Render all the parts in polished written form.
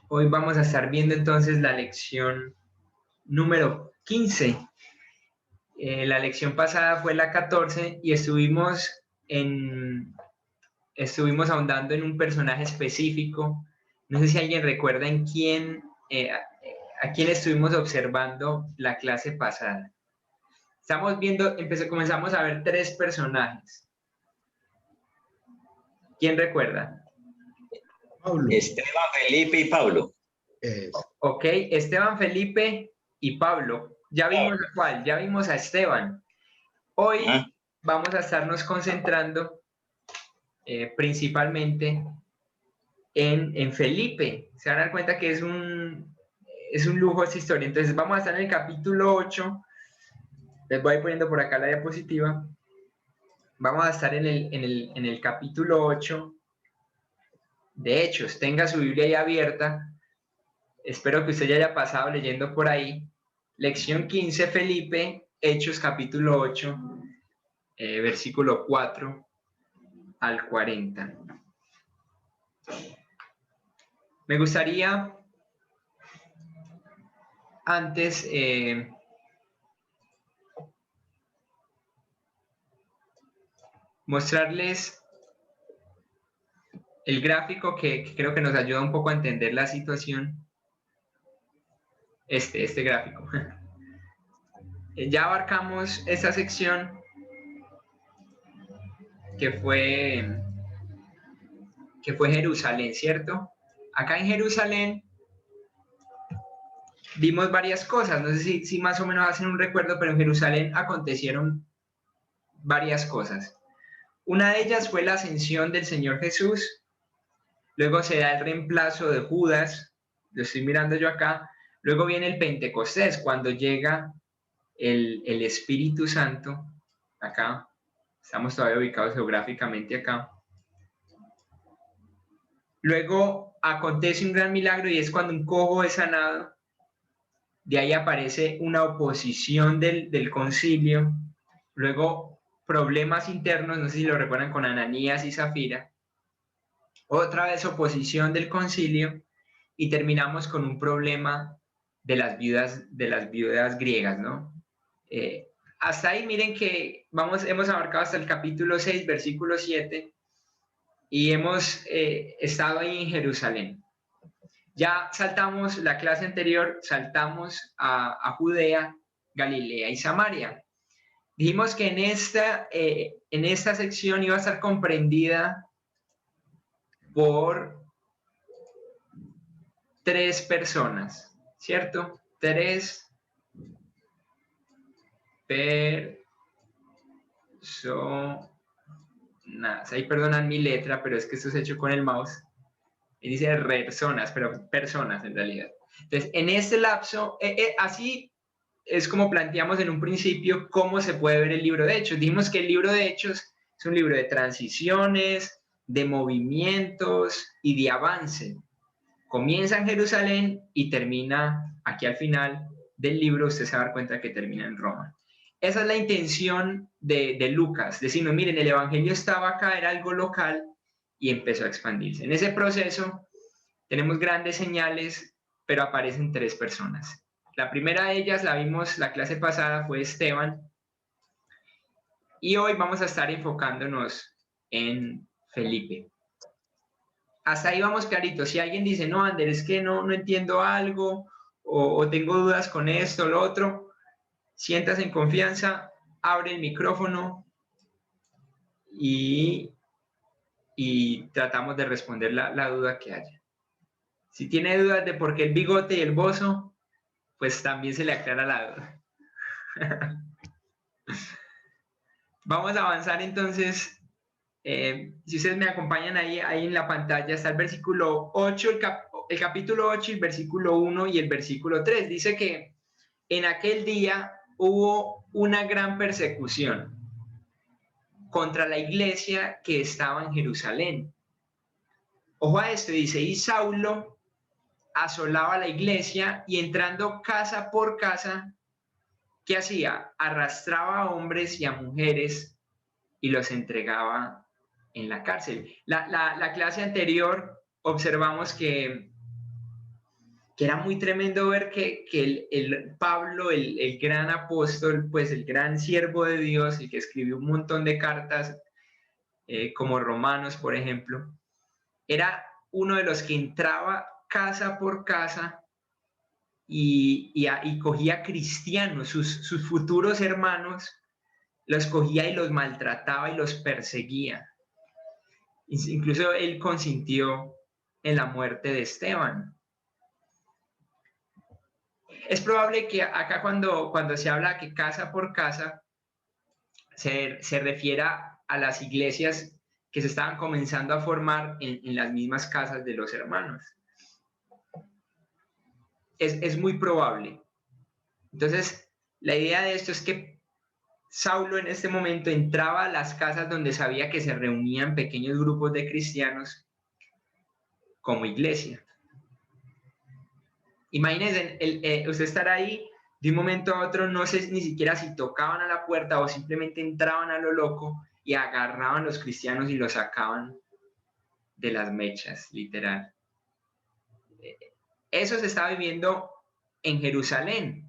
Hoy vamos a estar viendo entonces la lección número 15. La lección pasada fue la 14 y estuvimos ahondando en un personaje específico. No sé si alguien recuerda a quién estuvimos observando la clase pasada. Comenzamos a ver 3 personajes. ¿Quién recuerda? Pablo. Esteban, Felipe y Pablo. Ok, Esteban, Felipe y Pablo. Ya vimos a cuál, ya vimos a Esteban. Hoy vamos a estarnos concentrando principalmente en Felipe. Se van a dar cuenta que es un lujo esta historia. Entonces vamos a estar en el capítulo 8. Les voy a ir poniendo por acá la diapositiva. Vamos a estar en el capítulo 8 de Hechos. Tenga su Biblia ahí abierta. Espero que usted ya haya pasado leyendo por ahí. Lección 15, Felipe, Hechos capítulo 8, versículo 4 al 40. Me gustaría antes mostrarles el gráfico que creo que nos ayuda un poco a entender la situación. Este gráfico. Ya abarcamos esta sección que fue Jerusalén, ¿cierto? Acá en Jerusalén vimos varias cosas, no sé si más o menos hacen un recuerdo, pero en Jerusalén acontecieron varias cosas. Una de ellas fue la ascensión del Señor Jesús, luego se da el reemplazo de Judas, lo estoy mirando yo acá, luego viene el Pentecostés, cuando llega el Espíritu Santo, acá, estamos todavía ubicados geográficamente acá. Luego acontece un gran milagro y es cuando un cojo es sanado. De ahí aparece una oposición del concilio. Luego problemas internos, no sé si lo recuerdan, con Ananías y Zafira. Otra vez oposición del concilio y terminamos con un problema de las viudas griegas, ¿no? Hasta ahí miren que hemos abarcado hasta el capítulo 6, versículo 7 y hemos estado ahí en Jerusalén. Ya saltamos la clase anterior, saltamos a Judea, Galilea y Samaria. Dijimos que en esta sección iba a estar comprendida por 3 personas, ¿cierto? 3 personas. Ahí perdonan mi letra, pero es que esto es hecho con el mouse. Y dice personas, pero personas en realidad. Entonces, en este lapso, así es como planteamos en un principio cómo se puede ver el libro de Hechos. Dijimos que el libro de Hechos es un libro de transiciones, de movimientos y de avance. Comienza en Jerusalén y termina aquí al final del libro, usted se va a dar cuenta que termina en Roma. Esa es la intención de Lucas, decirnos, miren, el evangelio estaba acá, era algo local y empezó a expandirse. En ese proceso tenemos grandes señales, pero aparecen 3 personas. La primera de ellas la vimos la clase pasada, fue Esteban, y hoy vamos a estar enfocándonos en Felipe. Hasta ahí vamos clarito. Si alguien dice, no, Ander, es que no entiendo algo, o tengo dudas con esto o lo otro, siéntase en confianza, abre el micrófono y tratamos de responder la duda que haya. Si tiene dudas de por qué el bigote y el bozo, pues también se le aclara la duda. Vamos a avanzar entonces. Si ustedes me acompañan ahí en la pantalla está el versículo 8, el capítulo 8, el versículo 1 y el versículo 3. Dice que en aquel día hubo una gran persecución contra la iglesia que estaba en Jerusalén. Ojo a esto, dice, y Saulo asolaba la iglesia y entrando casa por casa, ¿qué hacía? Arrastraba a hombres y a mujeres y los entregaba en la cárcel. La clase anterior observamos que que era muy tremendo ver que el Pablo, el gran apóstol, pues el gran siervo de Dios, el que escribió un montón de cartas, como Romanos, por ejemplo, era uno de los que entraba casa por casa y cogía cristianos, sus futuros hermanos, los cogía y los maltrataba y los perseguía. Incluso él consintió en la muerte de Esteban. Es probable que acá cuando se habla que casa por casa, se refiera a las iglesias que se estaban comenzando a formar en las mismas casas de los hermanos. Es muy probable. Entonces, la idea de esto es que Saulo en este momento entraba a las casas donde sabía que se reunían pequeños grupos de cristianos como iglesia. Imagínense, usted estar ahí de un momento a otro, no sé ni siquiera si tocaban a la puerta o simplemente entraban a lo loco y agarraban a los cristianos y los sacaban de las mechas, literal. Eso se estaba viviendo en Jerusalén.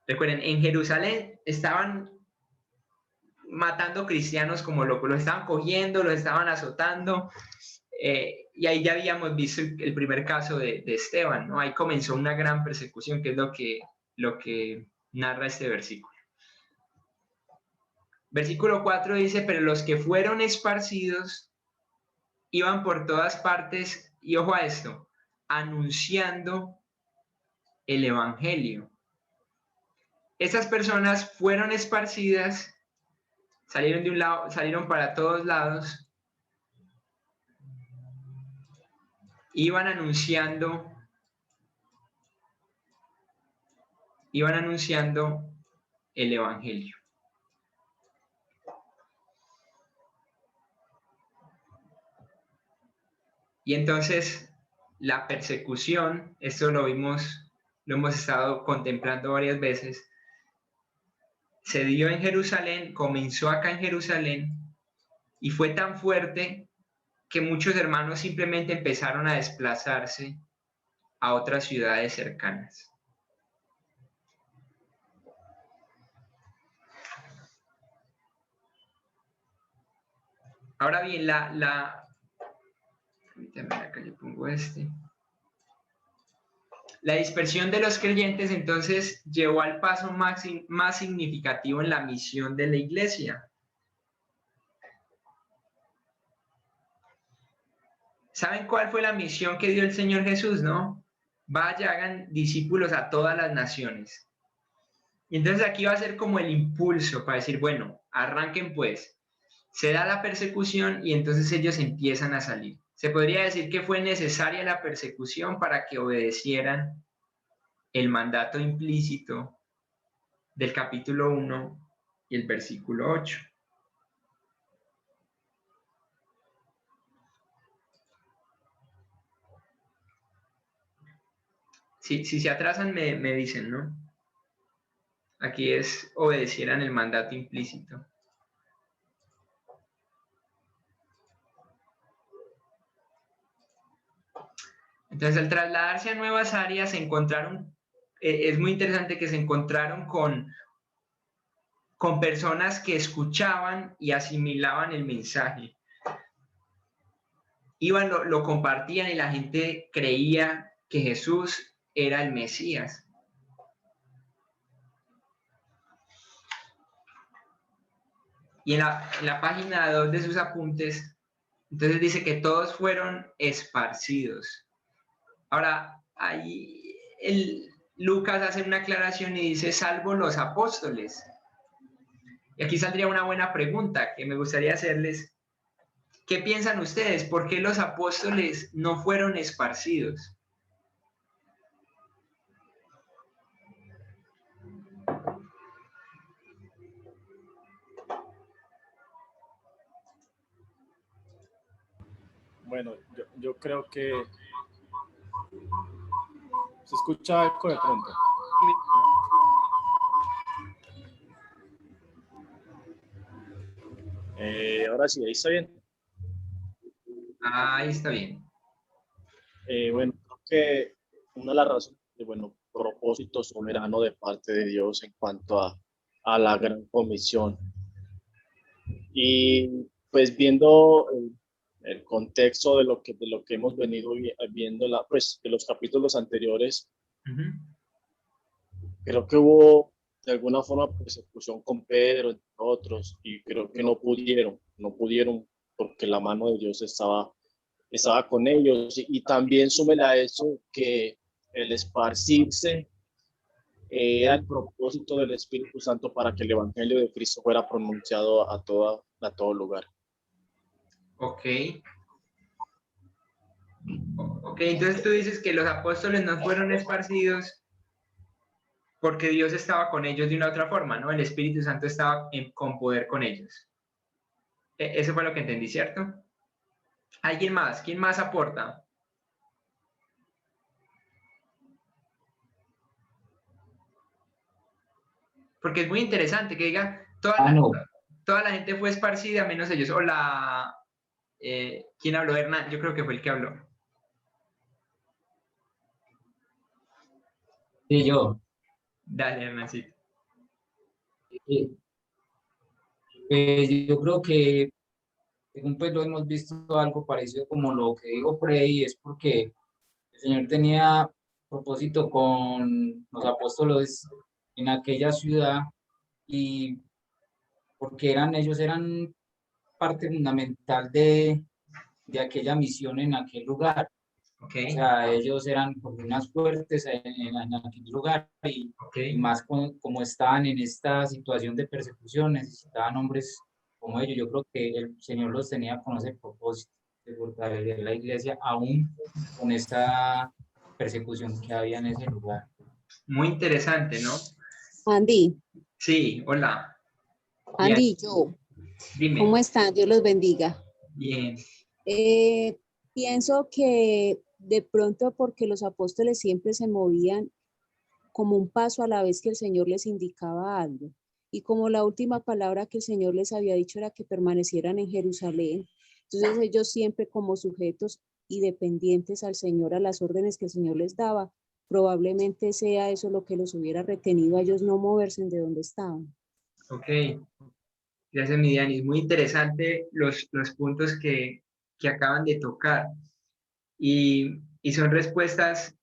Recuerden, en Jerusalén estaban matando cristianos como locos, los estaban cogiendo, los estaban azotando, y ahí ya habíamos visto el primer caso de Esteban, ¿no? Ahí comenzó una gran persecución, que es lo que narra este versículo. Versículo 4 dice, pero los que fueron esparcidos iban por todas partes, y ojo a esto, anunciando el evangelio. Esas personas fueron esparcidas, salieron de un lado, salieron para todos lados, iban anunciando el evangelio. Y entonces la persecución, esto lo hemos estado contemplando varias veces, se dio en Jerusalén, comenzó acá en Jerusalén y fue tan fuerte que muchos hermanos simplemente empezaron a desplazarse a otras ciudades cercanas. Ahora bien, acá yo pongo la dispersión de los creyentes entonces llevó al paso más significativo en la misión de la iglesia. ¿Saben cuál fue la misión que dio el Señor Jesús, no? Vaya, hagan discípulos a todas las naciones. Y entonces aquí va a ser como el impulso para decir, bueno, arranquen pues. Se da la persecución y entonces ellos empiezan a salir. Se podría decir que fue necesaria la persecución para que obedecieran el mandato implícito del capítulo 1 y el versículo 8. Si se atrasan, me dicen, ¿no? Aquí es obedecieran el mandato implícito. Entonces, al trasladarse a nuevas áreas, se encontraron, es muy interesante que se encontraron con personas que escuchaban y asimilaban el mensaje. Iban, lo compartían y la gente creía que Jesús era el Mesías. Y en la página 2 de sus apuntes, entonces dice que todos fueron esparcidos. Ahora, ahí Lucas hace una aclaración y dice, salvo los apóstoles. Y aquí saldría una buena pregunta que me gustaría hacerles. ¿Qué piensan ustedes? ¿Por qué los apóstoles no fueron esparcidos? Bueno, yo creo que se escucha eco de pronto. Ahora sí, ahí está bien. Ahí está bien. Bueno, creo que una de las razones de, bueno, propósito soberano de parte de Dios en cuanto a la gran comisión. Y pues viendo el contexto de lo que hemos venido viendo, pues de los capítulos anteriores, Ujú. creo que hubo de alguna forma persecución con Pedro, entre otros, y creo que no pudieron porque la mano de Dios estaba con ellos. Y también súmele a eso que el esparcirse era el propósito del Espíritu Santo para que el Evangelio de Cristo fuera pronunciado a todo lugar. Ok. Ok, entonces tú dices que los apóstoles no fueron esparcidos porque Dios estaba con ellos de una otra forma, ¿no? El Espíritu Santo estaba con poder con ellos. Eso fue lo que entendí, ¿cierto? ¿Alguien más? ¿Quién más aporta? Porque es muy interesante que diga, No, toda la gente fue esparcida menos ellos. O ¿quién habló? Hernán, yo creo que fue el que habló. sí, yo. Dale, Hernancito. Eh, yo creo que, según pues lo hemos visto algo parecido como lo que dijo Freddy, es porque el Señor tenía propósito con los apóstoles en aquella ciudad y porque ellos eran parte fundamental de aquella misión en aquel lugar. Ok, O sea, ellos eran columnas fuertes en aquel lugar ok. y más como estaban en esta situación de persecución, necesitaban hombres como ellos. Yo creo que el Señor los tenía con ese propósito de fortalecer la iglesia, aún con esta persecución que había en ese lugar. Muy interesante, ¿no? Andy, Sí, hola. Bien, Andy, yo, ¿cómo dime. están? Dios los bendiga. Bien. Pienso que de pronto porque los apóstoles siempre se movían como un paso a la vez que el Señor les indicaba algo. Y como la última palabra que el Señor les había dicho era que permanecieran en Jerusalén, entonces ellos siempre como sujetos y dependientes al Señor, a las órdenes que el Señor les daba, probablemente sea eso lo que los hubiera retenido a ellos no moverse de donde estaban. Ok. Gracias, Midiani. Es muy interesante los puntos que acaban de tocar. Y son respuestas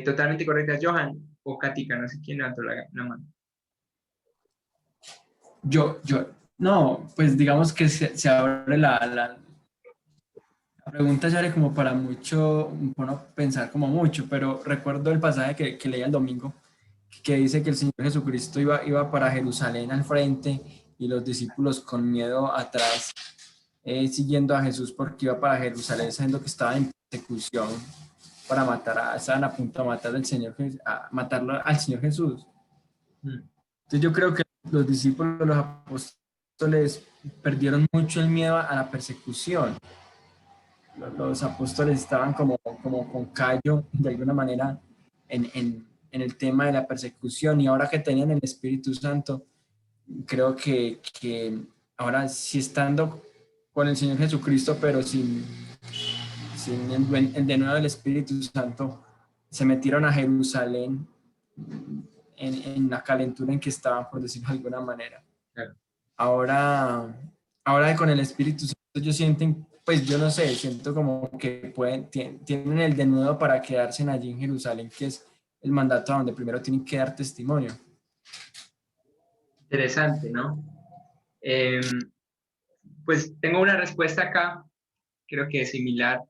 totalmente correctas. Johan o Katica, no sé quién levantó la mano. No, pues digamos que se abre la pregunta, se abre como para mucho, bueno, pensar como mucho, pero recuerdo el pasaje que leí el domingo, que dice que el Señor Jesucristo iba para Jerusalén al frente y los discípulos con miedo atrás, siguiendo a Jesús porque iba para Jerusalén, sabiendo que estaba en persecución para estaban a punto de matar a matarlo al Señor Jesús. Entonces yo creo que los discípulos, los apóstoles perdieron mucho el miedo a la persecución. Los apóstoles estaban como con callo de alguna manera en el tema de la persecución, y ahora que tenían el Espíritu Santo, creo que ahora sí, estando con el Señor Jesucristo, pero sin el de nuevo el Espíritu Santo, se metieron a Jerusalén en la calentura en que estaban, por decirlo de alguna manera. Claro. Ahora con el Espíritu Santo yo pues yo no sé, siento como que tienen el denuedo para quedarse allí en Jerusalén, que es el mandato donde primero tienen que dar testimonio. Interesante, ¿no? Pues tengo una respuesta acá, creo que es similar.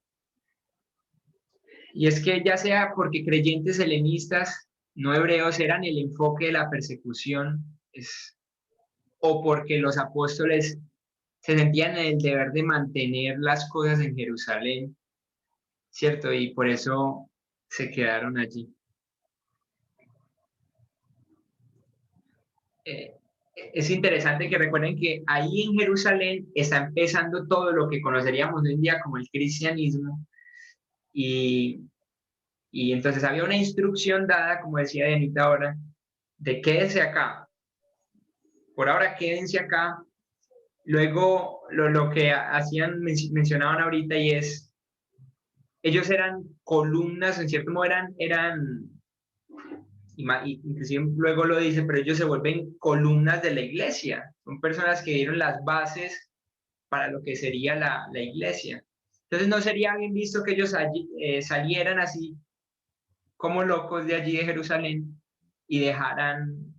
Y es que ya sea porque creyentes helenistas, no hebreos, eran el enfoque de la persecución, o porque los apóstoles se sentían en el deber de mantener las cosas en Jerusalén, ¿cierto? Y por eso se quedaron allí. Eh, es interesante que recuerden que ahí en Jerusalén está empezando todo lo que conoceríamos hoy en día como el cristianismo, y, y entonces había una instrucción dada, como decía Denita ahora, de quédense acá, por ahora quédense acá. Luego lo que mencionaban ahorita, y es ellos eran columnas, en cierto modo inclusive luego lo dice, pero ellos se vuelven columnas de la iglesia. Son personas que dieron las bases para lo que sería la iglesia. Entonces no sería bien visto que ellos salieran así como locos de allí de Jerusalén y dejaran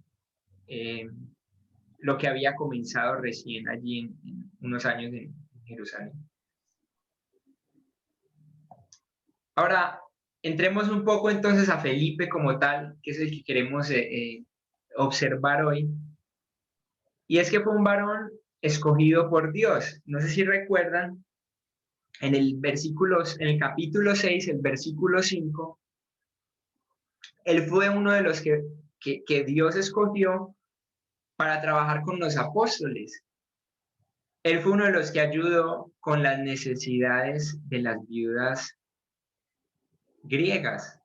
lo que había comenzado recién allí en unos años en Jerusalén. Ahora, entremos un poco entonces a Felipe como tal, que es el que queremos observar hoy. Y es que fue un varón escogido por Dios. No sé si recuerdan, en el capítulo 6, el versículo 5, él fue uno de los que Dios escogió para trabajar con los apóstoles. Él fue uno de los que ayudó con las necesidades de las viudas griegas.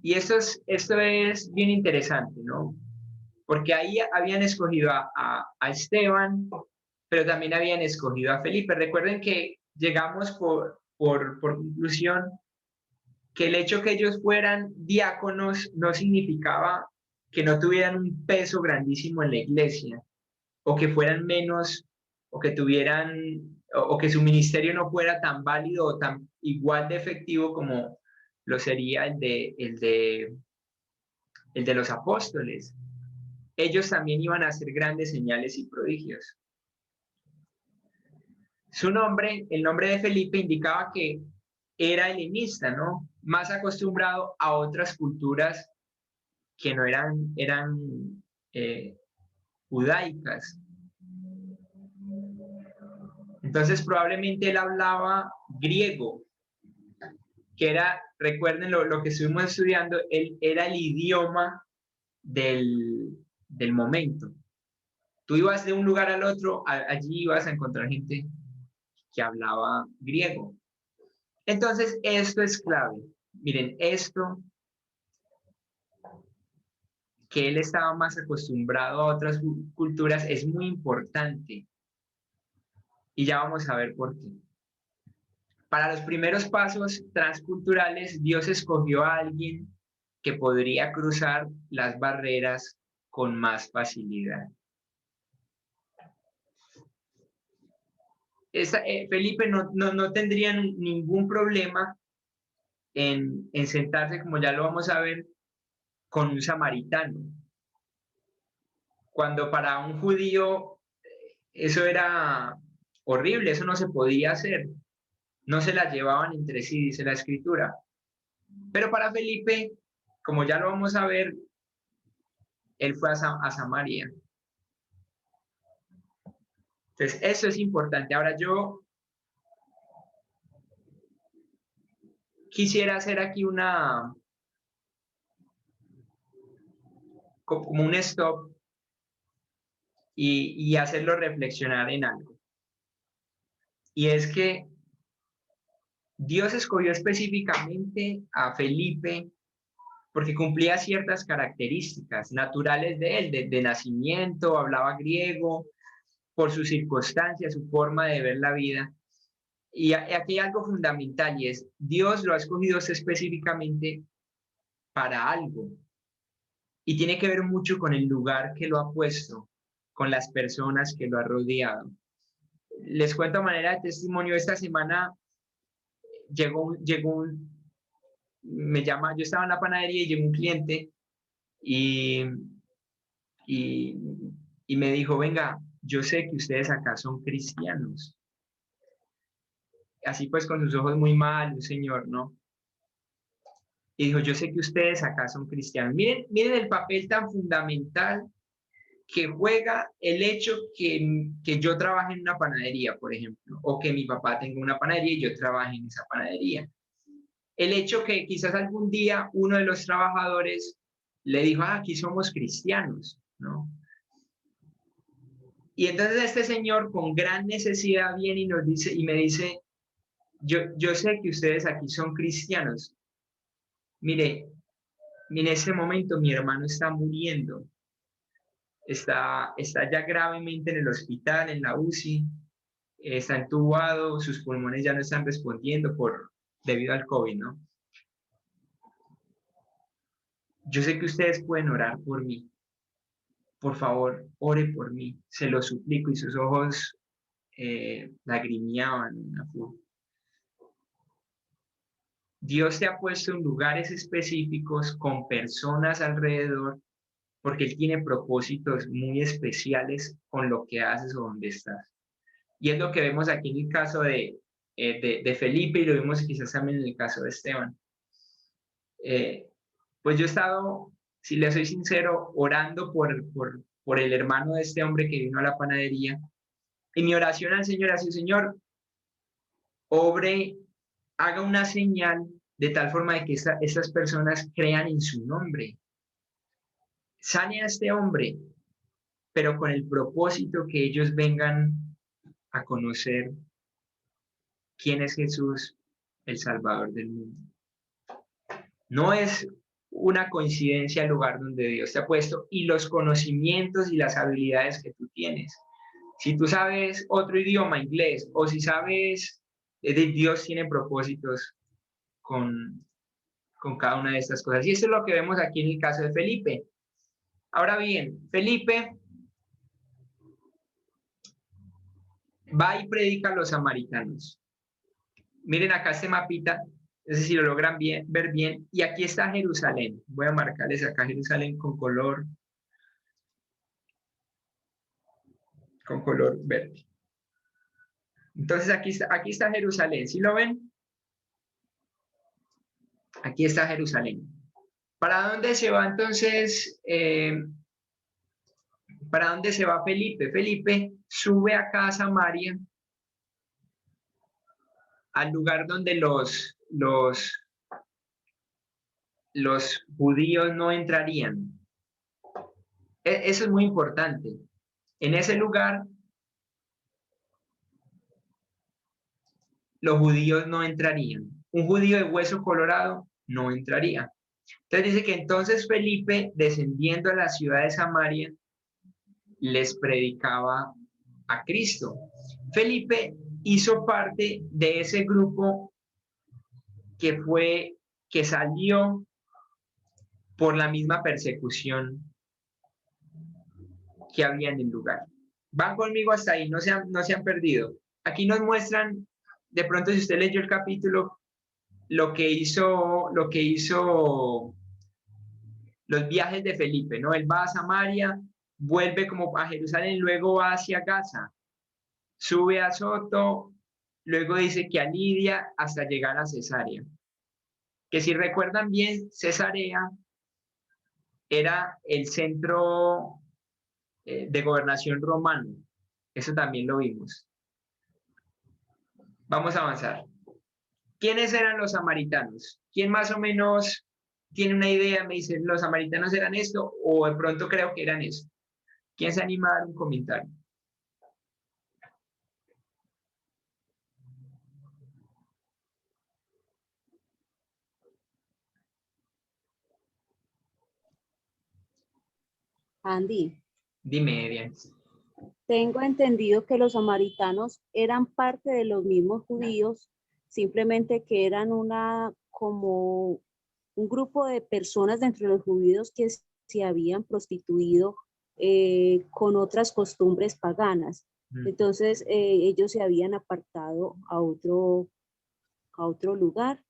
Y esto es bien interesante, ¿no? Porque ahí habían escogido a Esteban, pero también habían escogido a Felipe. Recuerden que llegamos por conclusión que el hecho que ellos fueran diáconos no significaba que no tuvieran un peso grandísimo en la iglesia, o que fueran menos, o que tuvieran, o que su ministerio no fuera tan válido o tan igual de efectivo como lo sería el de los apóstoles. Ellos también iban a hacer grandes señales y prodigios. Su nombre, el nombre de Felipe, indicaba que era helenista, ¿no? Más acostumbrado a otras culturas que no eran judaicas. Entonces probablemente él hablaba griego, que era, recuerden lo que estuvimos estudiando, él era el idioma del momento. Tú ibas de un lugar al otro, allí ibas a encontrar gente que hablaba griego. Entonces, esto es clave. Miren, esto, que él estaba más acostumbrado a otras culturas, es muy importante. Y ya vamos a ver por qué. Para los primeros pasos transculturales, Dios escogió a alguien que podría cruzar las barreras con más facilidad. Felipe no tendría ningún problema en sentarse, como ya lo vamos a ver, con un samaritano. Cuando para un judío eso era horrible, eso no se podía hacer. No se la llevaban entre sí, dice la escritura. Pero para Felipe, como ya lo vamos a ver, él fue a Samaria. Entonces, eso es importante. Ahora yo quisiera hacer aquí como un stop y hacerlo reflexionar en algo. Y es que Dios escogió específicamente a Felipe porque cumplía ciertas características naturales de él, de nacimiento, hablaba griego, por sus circunstancias, su forma de ver la vida. Y aquí hay algo fundamental y es, Dios lo ha escogido específicamente para algo. Y tiene que ver mucho con el lugar que lo ha puesto, con las personas que lo ha rodeado. Les cuento a manera de testimonio, esta semana yo estaba en la panadería y llegó un cliente y me dijo, venga, yo sé que ustedes acá son cristianos. Así pues con sus ojos muy mal, un señor, ¿no? Y dijo, yo sé que ustedes acá son cristianos. Miren el papel tan fundamental que juega el hecho que yo trabaje en una panadería, por ejemplo, o que mi papá tenga una panadería y yo trabaje en esa panadería. El hecho que quizás algún día uno de los trabajadores le dijo, aquí somos cristianos, ¿no? Y entonces este señor con gran necesidad viene y nos dice, y me dice, yo sé que ustedes aquí son cristianos. Mire, en ese momento mi hermano está muriendo. Está ya gravemente en el hospital, en la UCI. está entubado, sus pulmones ya no están respondiendo debido al COVID, ¿no? Yo sé que ustedes pueden orar por mí. Por favor, ore por mí, se lo suplico. Y sus ojos lagrimeaban. Dios te ha puesto en lugares específicos con personas alrededor porque Él tiene propósitos muy especiales con lo que haces o donde estás. Y es lo que vemos aquí en el caso de Felipe y lo vemos quizás también en el caso de Esteban. Pues yo he estado, si le soy sincero, orando por el hermano de este hombre que vino a la panadería. Y mi oración al Señor ha sido: Señor, obre, haga una señal de tal forma de que estas personas crean en su nombre. Sane a este hombre, pero con el propósito que ellos vengan a conocer quién es Jesús, el Salvador del mundo. No es una coincidencia el lugar donde Dios te ha puesto y los conocimientos y las habilidades que tú tienes. Si tú sabes otro idioma, inglés, o si sabes, Dios tiene propósitos con cada una de estas cosas. Y eso es lo que vemos aquí en el caso de Felipe. Ahora bien, Felipe va y predica a los samaritanos. Miren acá este mapita, no sé si lo logran ver bien, y aquí está Jerusalén. Voy a marcarles acá Jerusalén con color verde. Entonces aquí está Jerusalén, ¿sí lo ven? Aquí está Jerusalén. ¿Para dónde se va entonces? ¿Para dónde se va Felipe? Felipe sube acá a Samaria, al lugar donde los judíos no entrarían. Eso es muy importante. En ese lugar, los judíos no entrarían. Un judío de hueso colorado no entraría. Entonces dice que entonces Felipe, descendiendo a la ciudad de Samaria, les predicaba a Cristo. Felipe hizo parte de ese grupo que salió por la misma persecución que había en el lugar. Van conmigo hasta ahí, no se han perdido. Aquí nos muestran, de pronto si usted leyó el capítulo, lo que hizo los viajes de Felipe, ¿no? Él va a Samaria, vuelve como a Jerusalén, luego va hacia Gaza, sube a Soto, luego dice que a Lidia hasta llegar a Cesarea. Que si recuerdan bien, Cesarea era el centro de gobernación romano. Eso también lo vimos. Vamos a avanzar. ¿Quiénes eran los samaritanos? ¿Quién más o menos tiene una idea? Me dice, ¿los samaritanos eran esto? O de pronto creo que eran eso. ¿Quién se anima a dar un comentario? Andy, Dime, Edian. tengo entendido que los samaritanos eran parte de los mismos judíos, simplemente que eran como un grupo de personas dentro de los judíos que se habían prostituido con otras costumbres paganas. Entonces ellos se habían apartado a otro lugar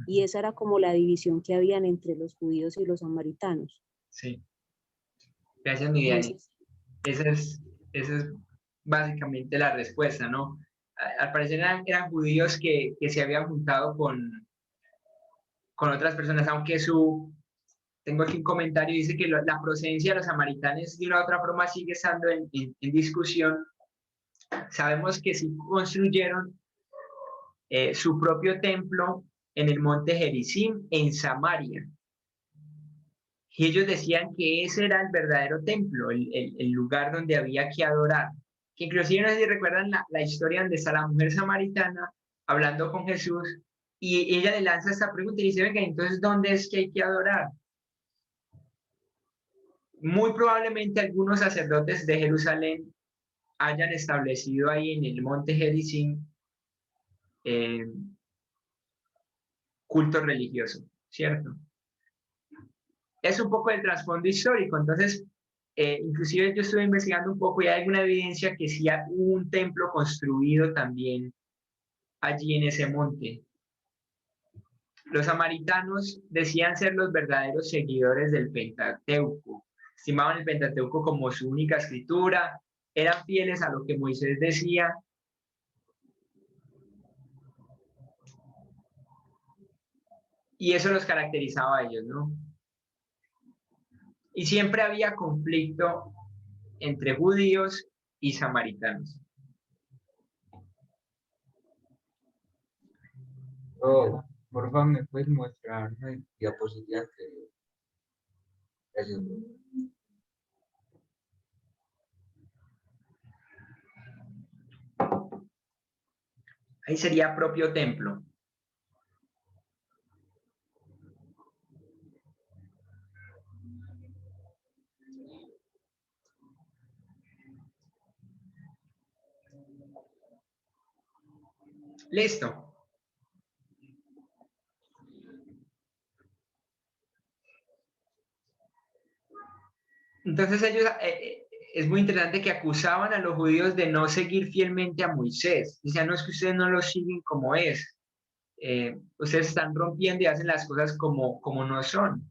y esa era como la división que habían entre los judíos y los samaritanos. Sí. Gracias, Miguel. Esa es básicamente la respuesta, ¿no? Al parecer eran judíos que se habían juntado con otras personas, aunque tengo aquí un comentario, dice que la procedencia de los samaritanos de una u otra forma sigue estando en discusión. Sabemos que sí construyeron su propio templo en el monte Gerizim, en Samaria. Y ellos decían que ese era el verdadero templo, el lugar donde había que adorar. Que inclusive no sé si recuerdan la historia donde está la mujer samaritana hablando con Jesús y ella le lanza esta pregunta y dice, venga, entonces, ¿dónde es que hay que adorar? Muy probablemente algunos sacerdotes de Jerusalén hayan establecido ahí en el monte Gerizim culto religioso, ¿cierto? Es un poco el trasfondo histórico, entonces, inclusive yo estuve investigando un poco y hay alguna evidencia que sí hubo un templo construido también allí en ese monte. Los samaritanos decían ser los verdaderos seguidores del Pentateuco, estimaban el Pentateuco como su única escritura, eran fieles a lo que Moisés decía. Y eso los caracterizaba a ellos, ¿no? Y siempre había conflicto entre judíos y samaritanos. Oh, por favor, ¿me puedes mostrar una diapositiva anterior? Gracias. Ahí sería propio templo. Listo. Entonces ellos, es muy interesante que acusaban a los judíos de no seguir fielmente a Moisés. Decían, no, es que ustedes no lo siguen como es. Ustedes están rompiendo y hacen las cosas como no son.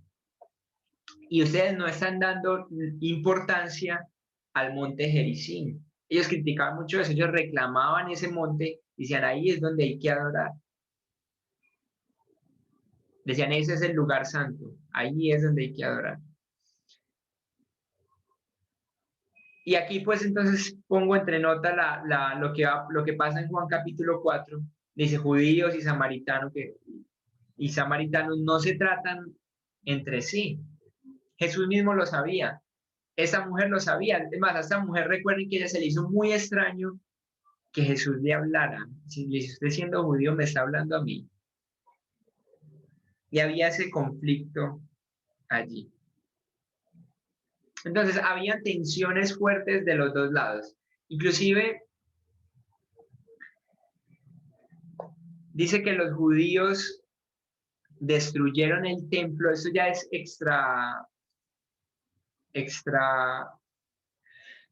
Y ustedes no están dando importancia al monte Gerizim. Ellos criticaban mucho eso, ellos reclamaban ese monte, decían, ahí es donde hay que adorar. Decían, ese es el lugar santo, ahí es donde hay que adorar. Y aquí pues entonces pongo entre nota lo que pasa en Juan capítulo 4. Dice judíos y samaritanos no se tratan entre sí. Jesús mismo lo sabía. Esa mujer lo sabía. Es más, a esta mujer recuerden que ella se le hizo muy extraño que Jesús le hablara. Si le dice, usted siendo judío me está hablando a mí. Y había ese conflicto allí. Entonces, había tensiones fuertes de los dos lados. Inclusive, dice que los judíos destruyeron el templo. Eso ya es extra,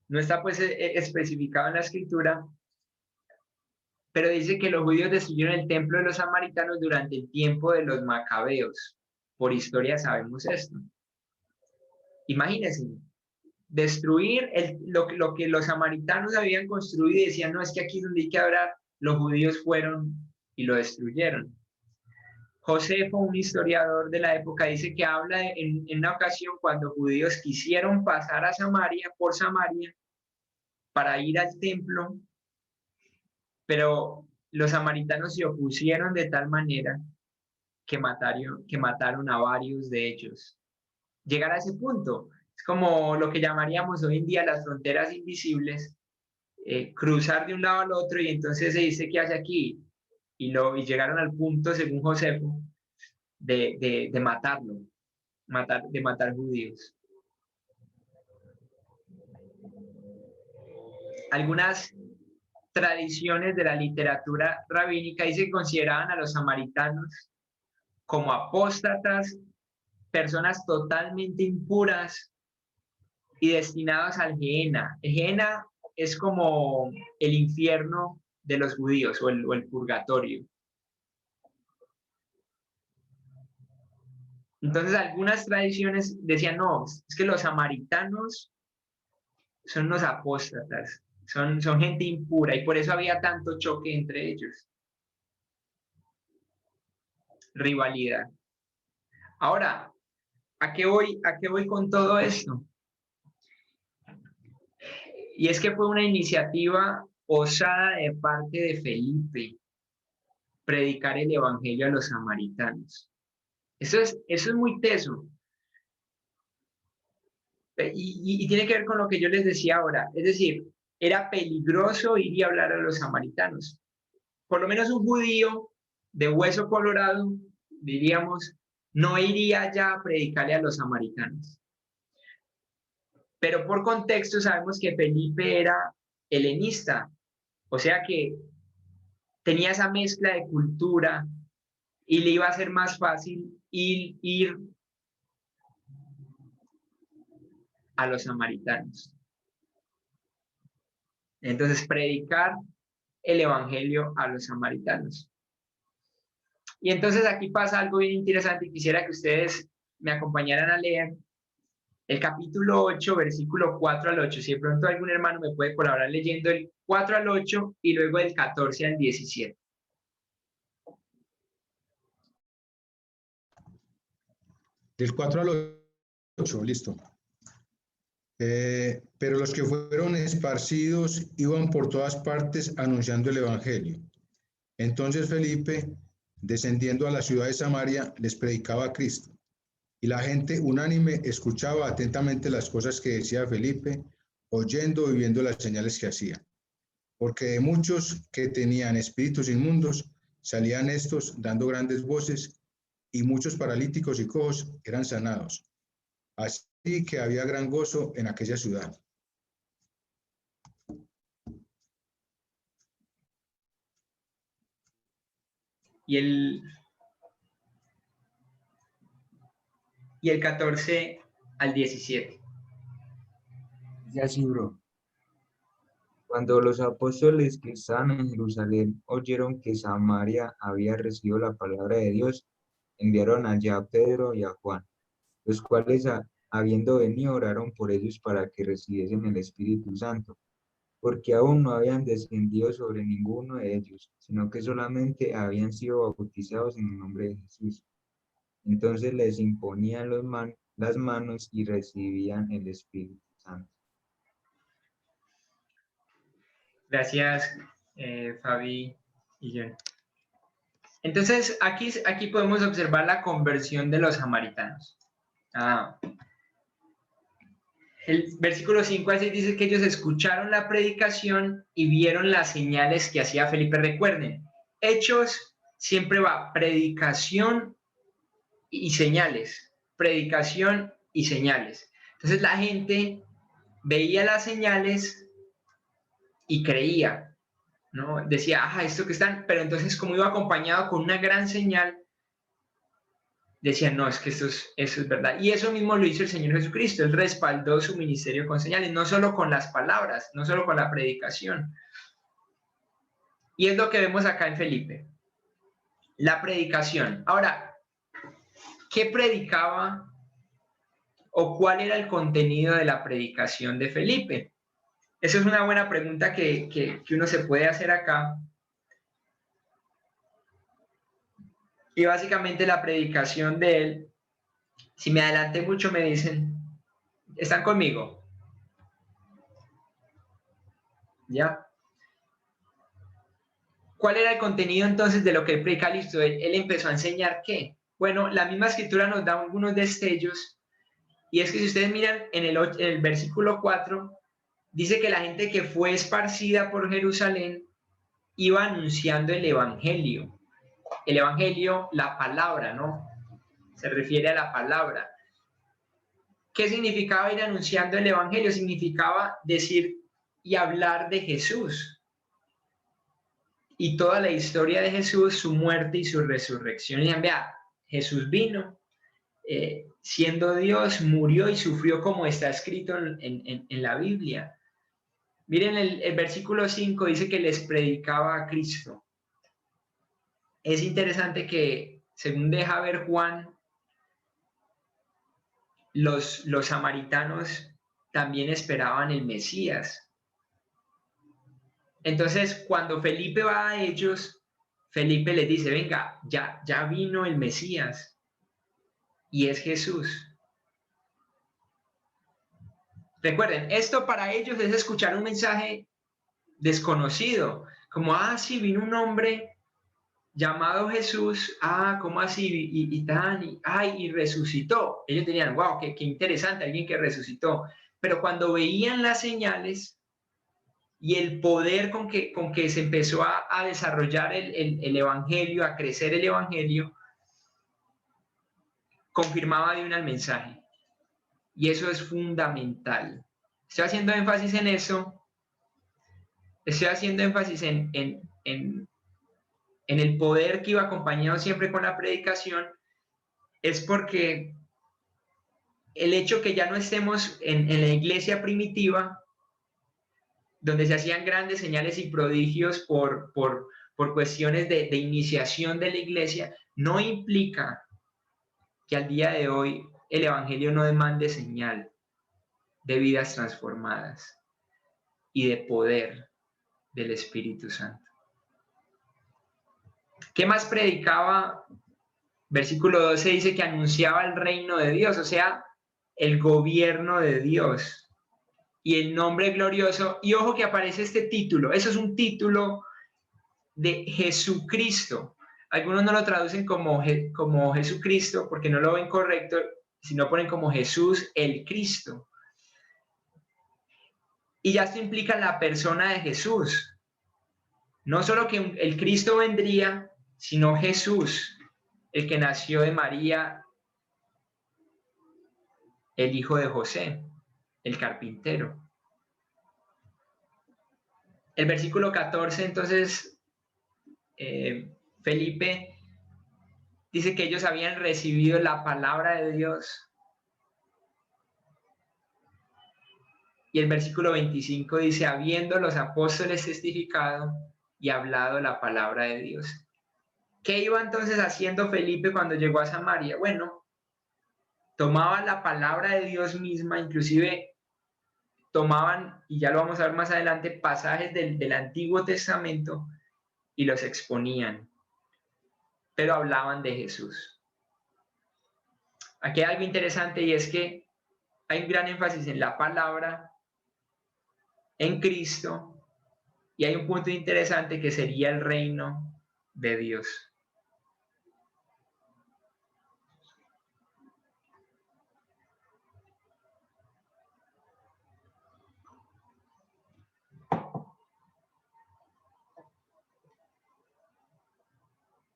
no está pues especificado en la escritura, pero dice que los judíos destruyeron el templo de los samaritanos durante el tiempo de los macabeos. Por historia sabemos esto. Imagínense, destruir lo que los samaritanos habían construido y decían, no, es que aquí es donde hay que adorar, los judíos fueron y lo destruyeron. Josefo, un historiador de la época, dice que habla en una ocasión cuando judíos quisieron pasar a Samaria, por Samaria, para ir al templo, pero los samaritanos se opusieron de tal manera que mataron a varios de ellos. Llegar a ese punto es como lo que llamaríamos hoy en día las fronteras invisibles, cruzar de un lado al otro y entonces se dice qué hace aquí y llegaron al punto, según Josefo, de matarlo, de matar judíos. Algunas tradiciones de la literatura rabínica dice que consideraban a los samaritanos como apóstatas, personas totalmente impuras y destinados al Gehenna. El Gehenna es como el infierno de los judíos o el purgatorio. Entonces algunas tradiciones decían, no, es que los samaritanos son los apóstatas, son gente impura y por eso había tanto choque entre ellos. Rivalidad. Ahora, ¿a qué voy con todo esto? Y es que fue una iniciativa osada de parte de Felipe, predicar el evangelio a los samaritanos. Eso es muy teso. Y tiene que ver con lo que yo les decía ahora. Es decir, era peligroso ir y hablar a los samaritanos. Por lo menos un judío de hueso colorado, diríamos, no iría ya a predicarle a los samaritanos. Pero por contexto sabemos que Felipe era helenista, o sea que tenía esa mezcla de cultura y le iba a ser más fácil ir a los samaritanos. Entonces, predicar el evangelio a los samaritanos. Y entonces aquí pasa algo bien interesante y quisiera que ustedes me acompañaran a leer el capítulo 8, versículo 4 al 8. Si de pronto algún hermano me puede colaborar leyendo el 4 al 8 y luego del 14 al 17. Del 4 al 8, listo. Pero los que fueron esparcidos iban por todas partes anunciando el evangelio. Entonces Felipe, descendiendo a la ciudad de Samaria, les predicaba a Cristo. Y la gente unánime escuchaba atentamente las cosas que decía Felipe, oyendo y viendo las señales que hacía. Porque de muchos que tenían espíritus inmundos, salían estos dando grandes voces, y muchos paralíticos y cojos eran sanados. Así que había gran gozo en aquella ciudad. Y el 14 al 17. Ya sí, bro. Cuando los apóstoles que estaban en Jerusalén oyeron que Samaria había recibido la palabra de Dios, enviaron allá a Pedro y a Juan, los cuales, habiendo venido, oraron por ellos para que recibiesen el Espíritu Santo, porque aún no habían descendido sobre ninguno de ellos, sino que solamente habían sido bautizados en el nombre de Jesús. Entonces les imponían las manos y recibían el Espíritu Santo. Gracias, Fabi y John. Entonces, aquí podemos observar la conversión de los samaritanos. El versículo 5 al 6 dice que ellos escucharon la predicación y vieron las señales que hacía Felipe. Recuerden, Hechos siempre va predicación y señales, predicación y señales. Entonces la gente veía las señales y creía, ¿no? Decía, esto que están, pero entonces como iba acompañado con una gran señal, decían, no, es que eso es verdad. Y eso mismo lo hizo el Señor Jesucristo. Él respaldó su ministerio con señales, no solo con las palabras, no solo con la predicación. Y es lo que vemos acá en Felipe. La predicación. Ahora, ¿qué predicaba o cuál era el contenido de la predicación de Felipe? Esa es una buena pregunta que uno se puede hacer acá. Y básicamente la predicación de él, si me adelanté mucho me dicen, ¿están conmigo? ¿Ya? ¿Cuál era el contenido entonces de lo que él predica? Listo, él empezó a enseñar ¿qué? Bueno, la misma escritura nos da algunos destellos, y es que si ustedes miran en el versículo 4, dice que la gente que fue esparcida por Jerusalén iba anunciando el evangelio. El evangelio, la palabra, ¿no? Se refiere a la palabra. ¿Qué significaba ir anunciando el evangelio? Significaba decir y hablar de Jesús y toda la historia de Jesús, su muerte y su resurrección. Y vea, Jesús vino, siendo Dios, murió y sufrió como está escrito en la Biblia. Miren el versículo 5, dice que les predicaba a Cristo. Es interesante que, según deja ver Juan, los samaritanos también esperaban el Mesías. Entonces, cuando Felipe va a ellos, Felipe les dice, venga, ya vino el Mesías, y es Jesús. Recuerden, esto para ellos es escuchar un mensaje desconocido, como, sí, vino un hombre llamado Jesús, ¿cómo así? Y resucitó. Ellos tenían, wow, qué interesante, alguien que resucitó. Pero cuando veían las señales y el poder con que se empezó a desarrollar el evangelio, a crecer el evangelio, confirmaba de una el mensaje. Y eso es fundamental. Estoy haciendo énfasis en eso estoy haciendo énfasis en el poder que iba acompañado siempre con la predicación, es porque el hecho que ya no estemos en la iglesia primitiva, donde se hacían grandes señales y prodigios por cuestiones de iniciación de la iglesia, no implica que al día de hoy el evangelio no demande señal de vidas transformadas y de poder del Espíritu Santo. ¿Qué más predicaba? Versículo 12 dice que anunciaba el reino de Dios, o sea, el gobierno de Dios y el nombre glorioso. Y ojo que aparece este título, eso es un título de Jesucristo. Algunos no lo traducen como Jesucristo porque no lo ven correcto, sino ponen como Jesús el Cristo. Y ya esto implica la persona de Jesús. No solo que el Cristo vendría, sino Jesús, el que nació de María, el hijo de José, el carpintero. El versículo 14, entonces, Felipe dice que ellos habían recibido la palabra de Dios. Y el versículo 25 dice, habiendo los apóstoles testificado y hablado la palabra de Dios. ¿Qué iba entonces haciendo Felipe cuando llegó a Samaria? Bueno, tomaba la palabra de Dios misma, inclusive tomaban, y ya lo vamos a ver más adelante, pasajes del Antiguo Testamento y los exponían, pero hablaban de Jesús. Aquí hay algo interesante y es que hay un gran énfasis en la palabra, en Cristo, y hay un punto interesante que sería el reino de Dios.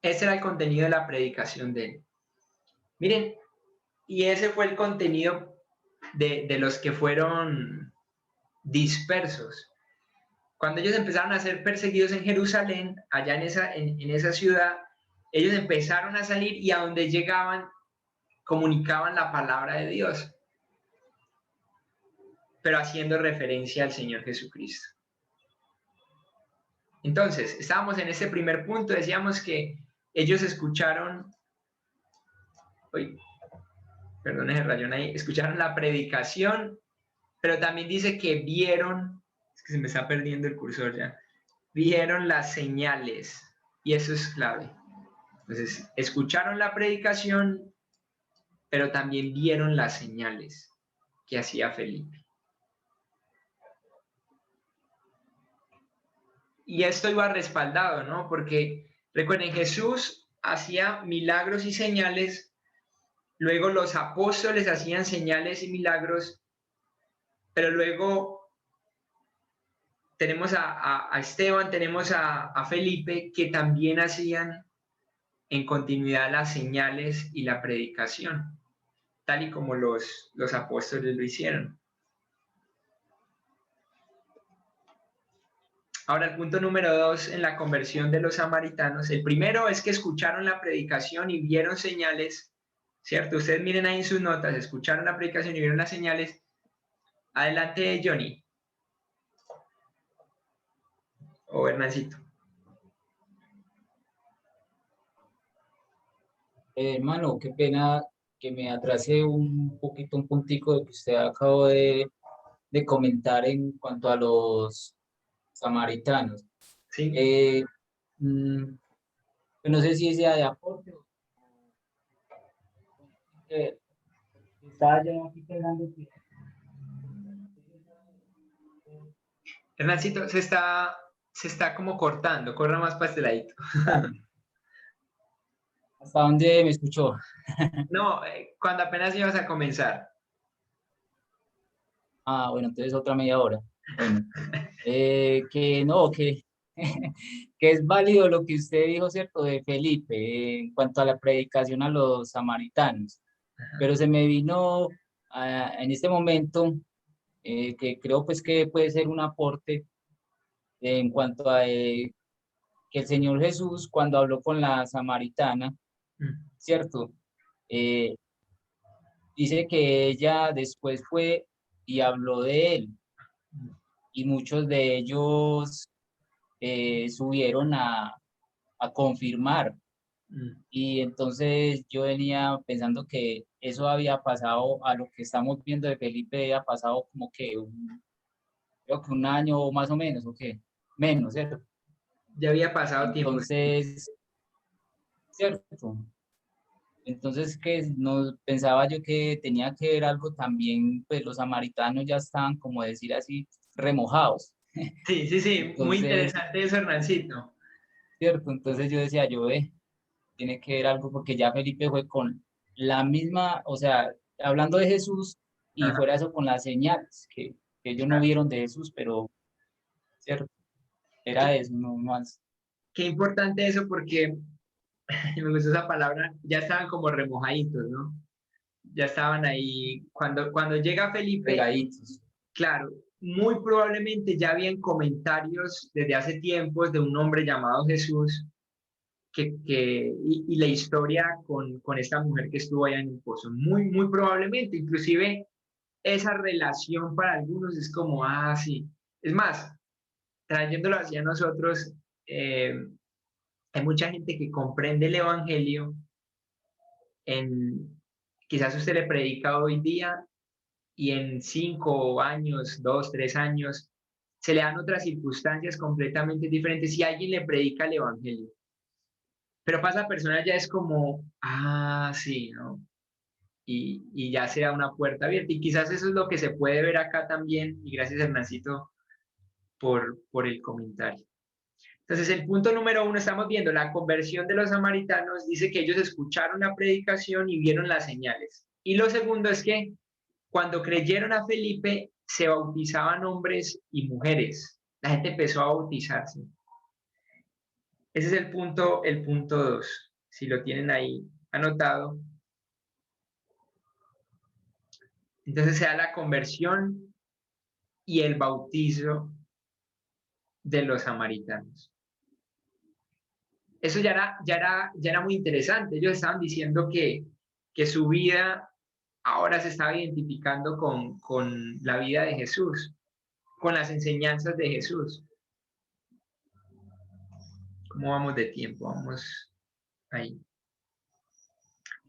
Ese era el contenido de la predicación de él. Miren, y ese fue el contenido de los que fueron dispersos. Cuando ellos empezaron a ser perseguidos en Jerusalén, allá en esa ciudad, ellos empezaron a salir y a donde llegaban comunicaban la palabra de Dios, pero haciendo referencia al Señor Jesucristo. Entonces, estábamos en ese primer punto, decíamos que ellos escucharon, escucharon la predicación, pero también dice que vieron, es que se me está perdiendo el cursor ya, vieron las señales, y eso es clave. Entonces, escucharon la predicación, pero también vieron las señales que hacía Felipe. Y esto iba respaldado, ¿no? Porque recuerden, Jesús hacía milagros y señales, luego los apóstoles hacían señales y milagros, pero luego tenemos a Esteban, tenemos a Felipe, que también hacían en continuidad las señales y la predicación, tal y como los apóstoles lo hicieron. Ahora, el punto número 2 en la conversión de los samaritanos. El primero es que escucharon la predicación y vieron señales, ¿cierto? Ustedes miren ahí en sus notas, escucharon la predicación y vieron las señales. Adelante, Johnny. O Hernancito. Hermano, qué pena que me atrase un poquito, un puntico de que usted acabó de comentar en cuanto a los samaritanos. Sí. No sé si sea de aporte. Estaba yo aquí pensando que... Hernancito, se está como cortando, corra más para este ladito. ¿Hasta dónde me escuchó? No, cuando apenas ibas a comenzar. Ah, bueno, entonces otra media hora. Bueno, que no, que es válido lo que usted dijo, ¿cierto? De Felipe, en cuanto a la predicación a los samaritanos. Pero se me vino en este momento, que creo pues que puede ser un aporte, en cuanto a que el Señor Jesús, cuando habló con la samaritana, ¿cierto? Dice que ella después fue y habló de él, y muchos de ellos subieron a confirmar. Y entonces yo venía pensando que eso había pasado, a lo que estamos viendo de Felipe, había pasado como que creo que un año más o menos, o qué, menos, ¿cierto? Ya había pasado tiempo. Entonces, ¿cierto? Entonces, que no pensaba yo que tenía que ver algo también, pues los samaritanos ya estaban, como decir así, remojados. Sí, sí, sí, muy Entonces, interesante eso, Hernancito. ¿cierto? Entonces yo decía, tiene que ver algo porque ya Felipe fue con la misma, o sea, hablando de Jesús y Ajá. fuera eso con las señales que ellos no vieron de Jesús, pero, ¿cierto? Era eso, no más. Qué importante eso porque me gustó esa palabra, ya estaban como remojaditos, ¿no? Ya estaban ahí. Cuando llega Felipe, Pegaditos. claro, muy probablemente ya habían comentarios desde hace tiempos de un hombre llamado Jesús y la historia con esta mujer que estuvo allá en el pozo. Muy, muy probablemente, inclusive esa relación para algunos es como, ah, sí. Es más, trayéndolo hacia nosotros, hay mucha gente que comprende el Evangelio quizás usted le predica hoy día y en 5 años, 2, 3 años, se le dan otras circunstancias completamente diferentes si alguien le predica el Evangelio. Pero para esa persona ya es como, ah, sí, ¿no? Y ya se da una puerta abierta. Y quizás eso es lo que se puede ver acá también. Y gracias, Hernancito, por el comentario. Entonces, el punto número 1, estamos viendo la conversión de los samaritanos. Dice que ellos escucharon la predicación y vieron las señales. Y lo segundo es que cuando creyeron a Felipe, se bautizaban hombres y mujeres. La gente empezó a bautizarse. Ese es el punto 2. Si lo tienen ahí anotado. Entonces se da la conversión y el bautizo de los samaritanos. Eso ya era muy interesante. Ellos estaban diciendo que su vida ahora se estaba identificando con la vida de Jesús, con las enseñanzas de Jesús. ¿Cómo vamos de tiempo? Vamos ahí.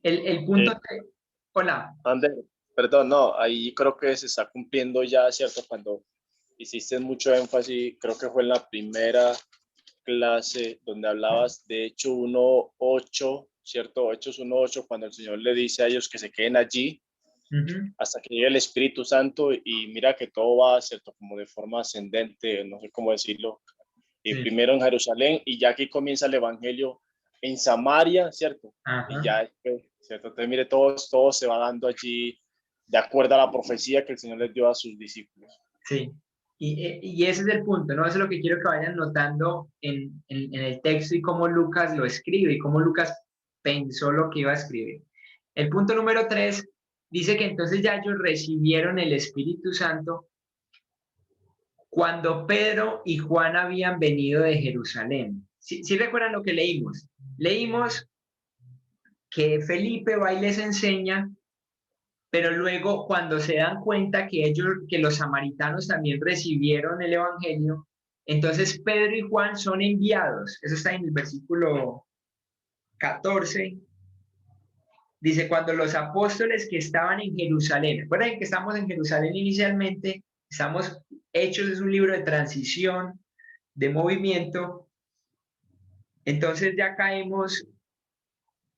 El punto... Hola. Ander, perdón, no, ahí creo que se está cumpliendo ya, ¿cierto? Cuando hiciste mucho énfasis, creo que fue en la primera clase donde hablabas de Hechos 1:8, ¿cierto? Hechos 1:8, cuando el Señor le dice a ellos que se queden allí hasta que llegue el Espíritu Santo, y mira que todo va, ¿cierto? Como de forma ascendente, no sé cómo decirlo. Y primero en Jerusalén, y ya aquí comienza el Evangelio en Samaria, ¿cierto? Y ya, ¿cierto? Entonces, mire, todo se va dando allí de acuerdo a la profecía que el Señor les dio a sus discípulos. Sí, y ese es el punto, ¿no? Eso es lo que quiero que vayan notando en el texto y cómo Lucas lo escribe y cómo Lucas pensó lo que iba a escribir. El punto número 3 dice que entonces ya ellos recibieron el Espíritu Santo cuando Pedro y Juan habían venido de Jerusalén. ¿Sí recuerdan lo que leímos? Leímos que Felipe va y les enseña, pero luego cuando se dan cuenta que los samaritanos también recibieron el Evangelio, entonces Pedro y Juan son enviados. Eso está en el versículo 14. Dice, cuando los apóstoles que estaban en Jerusalén, recuerden que estamos en Jerusalén inicialmente, estamos Hechos, es un libro de transición, de movimiento. Entonces ya caemos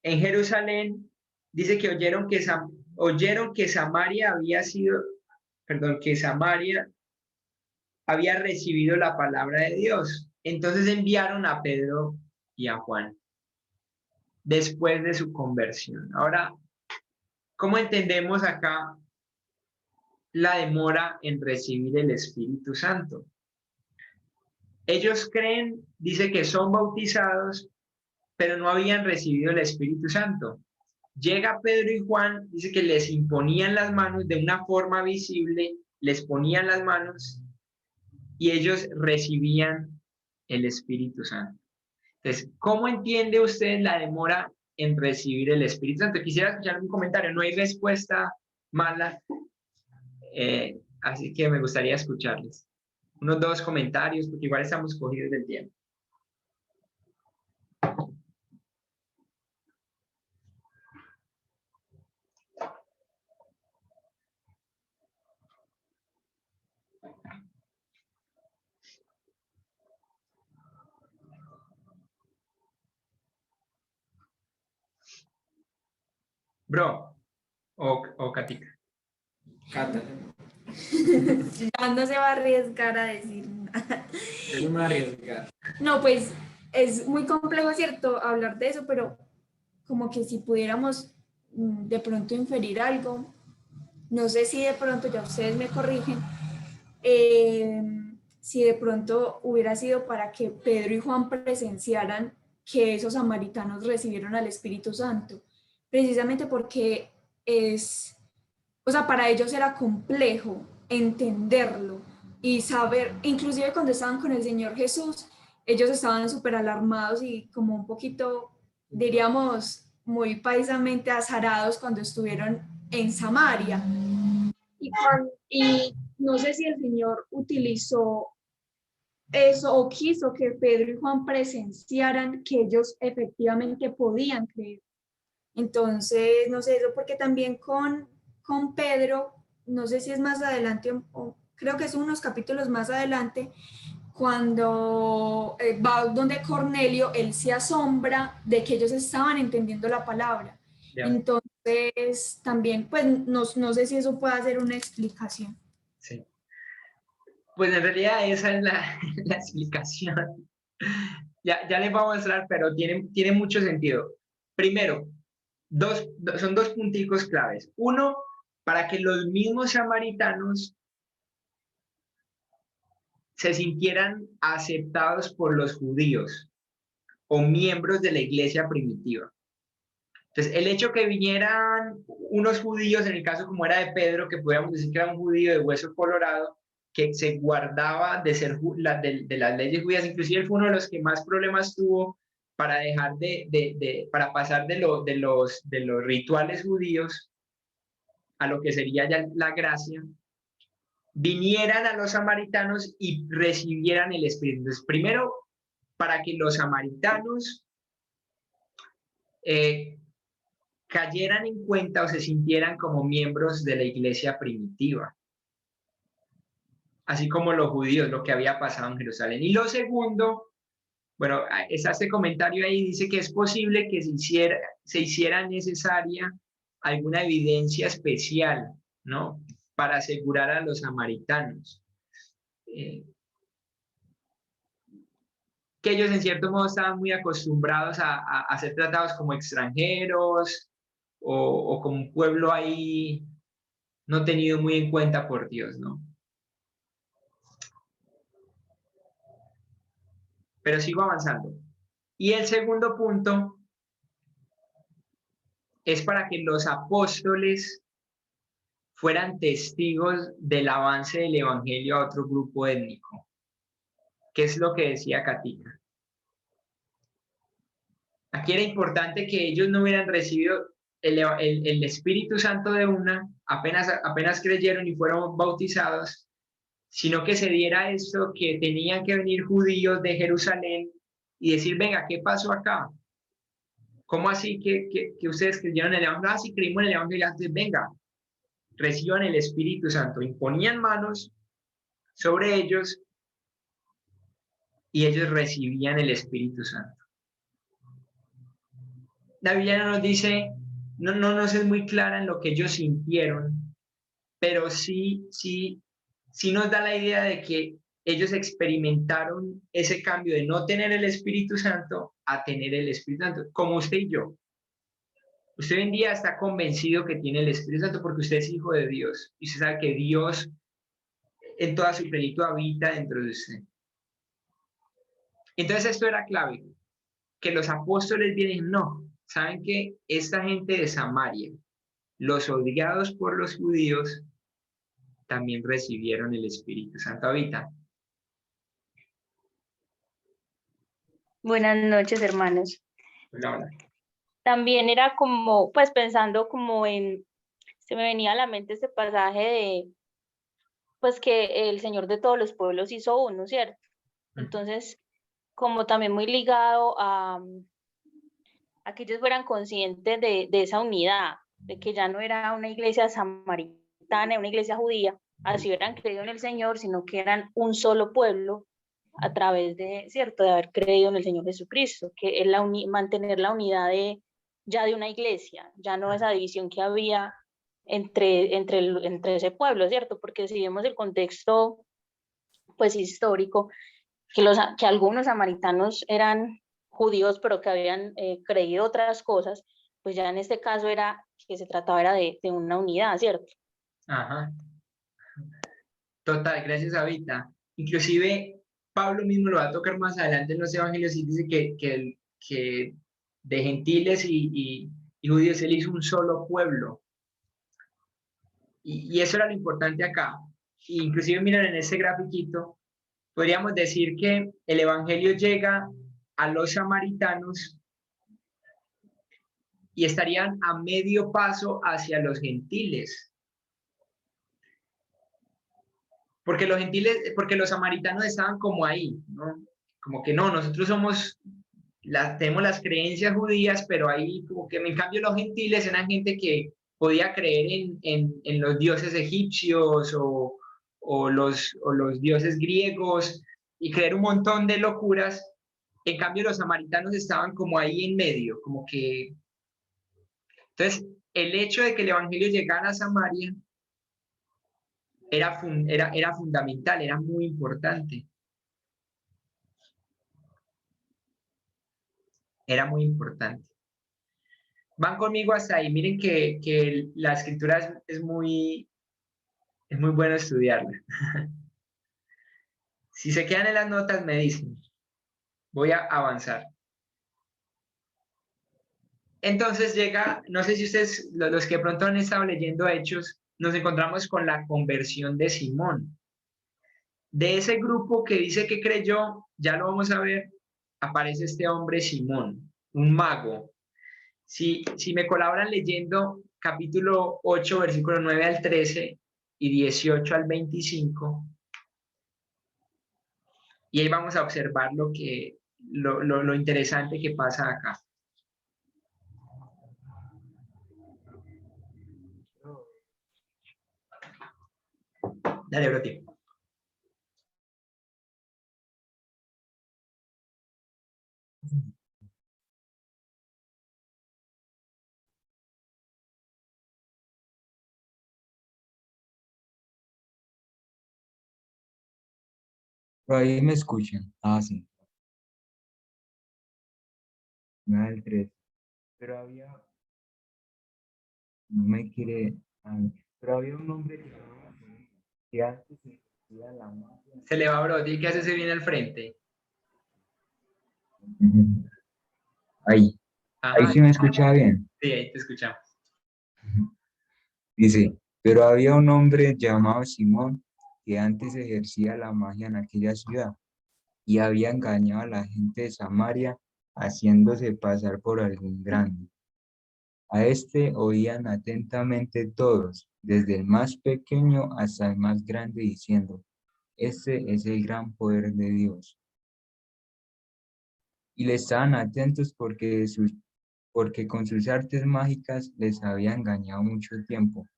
en Jerusalén. Dice que oyeron que Samaria había recibido la palabra de Dios. Entonces enviaron a Pedro y a Juan después de su conversión. Ahora, ¿cómo entendemos acá la demora en recibir el Espíritu Santo? Ellos creen, dice que son bautizados, pero no habían recibido el Espíritu Santo. Llega Pedro y Juan, dice que les imponían las manos de una forma visible, les ponían las manos y ellos recibían el Espíritu Santo. Entonces, ¿cómo entiende usted la demora en recibir el Espíritu Santo? Quisiera escuchar un comentario, no hay respuesta mala, así que me gustaría escucharles. Unos 2 comentarios, porque igual estamos cogidos del tiempo. Bro, o Katica. Cata, Ya no se va a arriesgar a decir nada. yo no me voy a arriesgar. No, pues es muy complejo, ¿cierto?, hablar de eso, pero como que si pudiéramos de pronto inferir algo, no sé si de pronto, ya ustedes me corrigen, si de pronto hubiera sido para que Pedro y Juan presenciaran que esos samaritanos recibieron al Espíritu Santo, precisamente porque o sea, para ellos era complejo entenderlo y saber, inclusive cuando estaban con el Señor Jesús, ellos estaban súper alarmados y como un poquito, diríamos, muy paisamente azarados cuando estuvieron en Samaria. Y no sé si el Señor utilizó eso o quiso que Pedro y Juan presenciaran que ellos efectivamente podían creer. Entonces, no sé, eso porque también con Pedro, no sé si es más adelante, o creo que es unos capítulos más adelante, cuando va donde Cornelio, él se asombra de que ellos estaban entendiendo la palabra. Ya. Entonces, también, pues, no sé si eso puede ser una explicación. Sí. Pues en realidad esa es la explicación. Ya les voy a mostrar, pero tiene mucho sentido. Primero, son 2 punticos claves. Uno, para que los mismos samaritanos se sintieran aceptados por los judíos o miembros de la iglesia primitiva. Entonces, el hecho que vinieran unos judíos, en el caso como era de Pedro, que podríamos decir que era un judío de hueso colorado, que se guardaba de ser de las leyes judías, inclusive él fue uno de los que más problemas tuvo para dejar para pasar de los rituales judíos a lo que sería ya la gracia, vinieran a los samaritanos y recibieran el Espíritu. Entonces, primero, para que los samaritanos cayeran en cuenta o se sintieran como miembros de la iglesia primitiva, así como los judíos, lo que había pasado en Jerusalén. Y lo segundo, bueno, está este comentario ahí, dice que es posible que se hiciera necesaria alguna evidencia especial, ¿no?, para asegurar a los samaritanos que ellos en cierto modo estaban muy acostumbrados a ser tratados como extranjeros o como un pueblo ahí no tenido muy en cuenta por Dios, ¿no? Pero sigo avanzando. Y el segundo punto es para que los apóstoles fueran testigos del avance del evangelio a otro grupo étnico. ¿Qué es lo que decía Katica? Aquí era importante que ellos no hubieran recibido el Espíritu Santo de una, apenas creyeron y fueron bautizados, sino que se diera esto, que tenían que venir judíos de Jerusalén y decir, venga, ¿qué pasó acá? ¿Cómo así que ustedes creyeron en el Evangelio? Ah, sí, creímos en el Evangelio. Entonces, venga, reciban el Espíritu Santo. Imponían manos sobre ellos y ellos recibían el Espíritu Santo. La Biblia no nos dice, no nos es muy clara en lo que ellos sintieron, pero sí nos da la idea de que ellos experimentaron ese cambio de no tener el Espíritu Santo a tener el Espíritu Santo, como usted y yo. Usted hoy en día está convencido que tiene el Espíritu Santo porque usted es hijo de Dios y usted sabe que Dios en toda su plenitud habita dentro de usted. Entonces esto era clave, que los apóstoles vienen, no, saben que esta gente de Samaria, los odiados por los judíos, también recibieron el Espíritu Santo habita. Buenas noches, hermanos. Hola. También era como, pues pensando como se me venía a la mente este pasaje de, pues que el Señor de todos los pueblos hizo uno, ¿cierto? Entonces, como también muy ligado a que ellos fueran conscientes de esa unidad, de que ya no era una iglesia samaritana, una iglesia judía, así hubieran creído en el Señor, sino que eran un solo pueblo a través de, ¿cierto?, de haber creído en el Señor Jesucristo, que es mantener la unidad ya de una iglesia, ya no esa división que había entre ese pueblo, ¿cierto? Porque si vemos el contexto, pues, histórico, que algunos samaritanos eran judíos, pero que habían creído otras cosas, pues ya en este caso era que se trataba era de una unidad, ¿cierto? Ajá. Total, gracias, Abita. Inclusive, Pablo mismo lo va a tocar más adelante en los evangelios y dice que de gentiles y judíos él hizo un solo pueblo. Y eso era lo importante acá. Inclusive, miren, en ese grafiquito, podríamos decir que el evangelio llega a los samaritanos y estarían a medio paso hacia los gentiles. Porque los gentiles, porque los samaritanos estaban como ahí, ¿no? Como que no, nosotros tenemos las creencias judías, pero ahí como que en cambio los gentiles eran gente que podía creer en los dioses egipcios o los dioses griegos y creer un montón de locuras. En cambio los samaritanos estaban como ahí en medio, como que... Entonces, el hecho de que el evangelio llegara a Samaria era fundamental, era muy importante. Era muy importante. Van conmigo hasta ahí. Miren que la escritura es muy bueno estudiarla. Si se quedan en las notas, me dicen. Voy a avanzar. Entonces llega, no sé si ustedes, los que pronto han estado leyendo Hechos, nos encontramos con la conversión de Simón. De ese grupo que dice que creyó, ya lo vamos a ver, aparece este hombre Simón, un mago. Si me colaboran leyendo capítulo 8, versículo 9 al 13 y 18 al 25, y ahí vamos a observar lo interesante que pasa acá. Dale, Broti. Por ahí me escuchan. Ah, sí. 9 al 3. Pero había, no me quiere, pero había un hombre que antes se hacía la mafia. Se le va, Broti, ¿qué hace? Se viene al frente. Ahí Ajá. sí me escucha bien. Sí, ahí te escuchamos. Dice, pero había un hombre llamado Simón que antes ejercía la magia en aquella ciudad y había engañado a la gente de Samaria haciéndose pasar por algún grande. A este oían atentamente todos, desde el más pequeño hasta el más grande, diciendo, este es el gran poder de Dios. Y le estaban atentos porque con sus artes mágicas les había engañado mucho tiempo.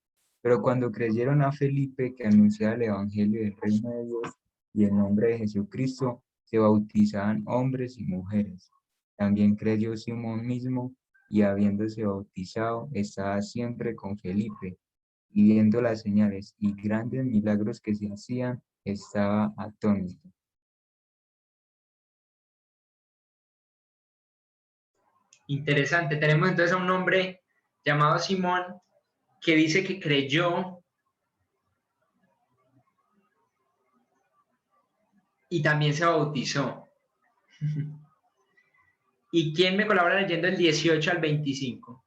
Pero cuando creyeron a Felipe, que anunciaba el evangelio del reino de Dios y el nombre de Jesucristo, se bautizaban hombres y mujeres. También creyó Simón mismo, y habiéndose bautizado, estaba siempre con Felipe, y viendo las señales y grandes milagros que se hacían, estaba atónito. Interesante. Tenemos entonces a un hombre llamado Simón que dice que creyó y también se bautizó. ¿Y quién me colabora leyendo el 18 al 25?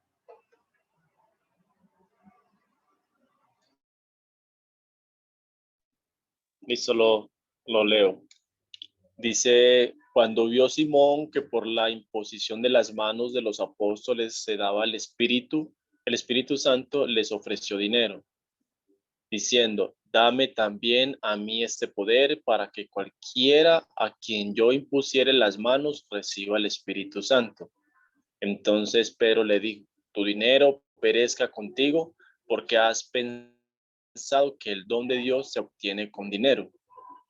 Listo, lo leo. Dice Cuando vio Simón que por la imposición de las manos de los apóstoles se daba el Espíritu Santo les ofreció dinero, diciendo: dame también a mí este poder para que cualquiera a quien yo impusiere las manos reciba el Espíritu Santo. Entonces Pedro le dijo: tu dinero perezca contigo, porque has pensado que el don de Dios se obtiene con dinero.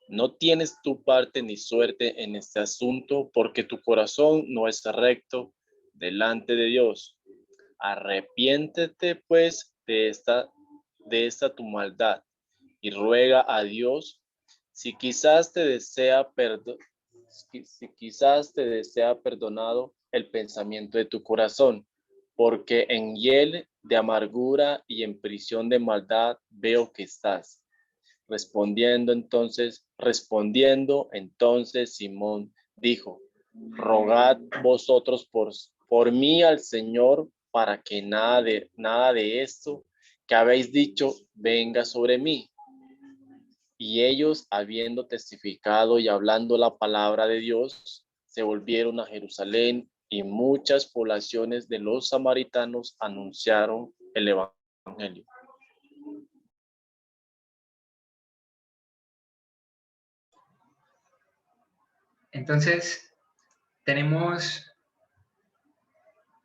No tienes tu parte ni suerte en este asunto, porque tu corazón no es recto delante de Dios. Arrepiéntete pues de esta tu maldad y ruega a Dios si quizás te desea perdonado el pensamiento de tu corazón, porque en hiel de amargura y en prisión de maldad veo que estás. Respondiendo entonces Simón dijo: rogad vosotros por mí al Señor, para que nada de esto que habéis dicho venga sobre mí. Y ellos, habiendo testificado y hablando la palabra de Dios, se volvieron a Jerusalén, y muchas poblaciones de los samaritanos anunciaron el evangelio. Entonces, tenemos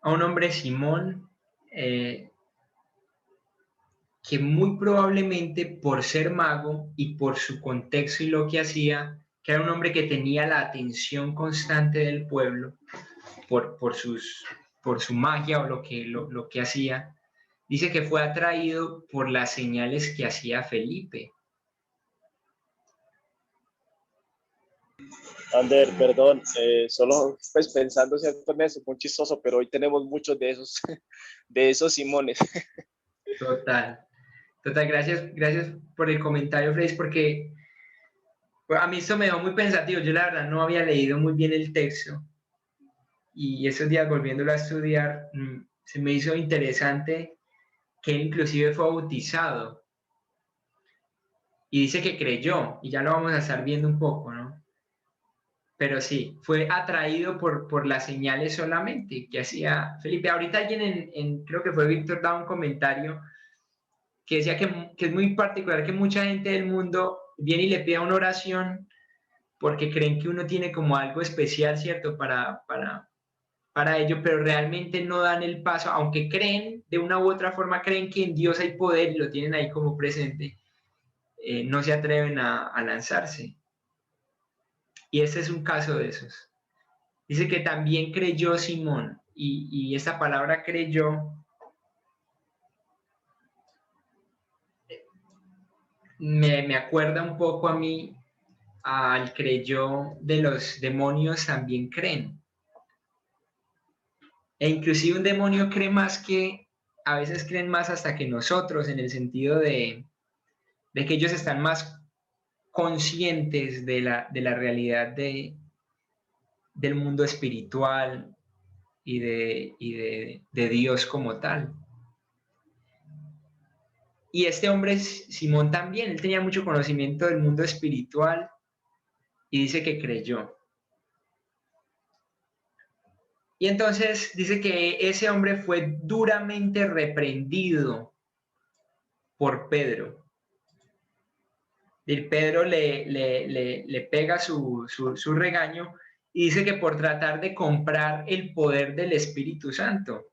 a un hombre, Simón, que muy probablemente por ser mago y por su contexto y lo que hacía, que era un hombre que tenía la atención constante del pueblo por su magia o lo que hacía, dice que fue atraído por las señales que hacía Felipe. Ander, perdón, solo pues pensando cierto en eso, muy chistoso, pero hoy tenemos muchos de esos Simones. Total, gracias por el comentario, Freddy, porque pues, a mí esto me dio muy pensativo. Yo la verdad no había leído muy bien el texto y esos días volviéndolo a estudiar, se me hizo interesante que él inclusive fue bautizado y dice que creyó, y ya lo vamos a estar viendo un poco, ¿no? Pero sí, fue atraído por las señales solamente que hacía Felipe. Ahorita alguien, creo que fue Víctor, daba un comentario que decía que es muy particular que mucha gente del mundo viene y le pide una oración porque creen que uno tiene como algo especial, ¿cierto? Para ello, pero realmente no dan el paso, aunque creen, de una u otra forma, creen que en Dios hay poder y lo tienen ahí como presente, no se atreven a lanzarse. Y este es un caso de esos. Dice que también creyó Simón, y esta palabra creyó me acuerda un poco a mí al creyó de los demonios también creen. E inclusive un demonio cree más que, a veces creen más hasta que nosotros, en el sentido de que ellos están más conscientes de la realidad del mundo espiritual y de Dios como tal. Y este hombre, Simón, también, él tenía mucho conocimiento del mundo espiritual y dice que creyó. Y entonces dice que ese hombre fue duramente reprendido por Pedro. Y Pedro le pega su regaño y dice que por tratar de comprar el poder del Espíritu Santo.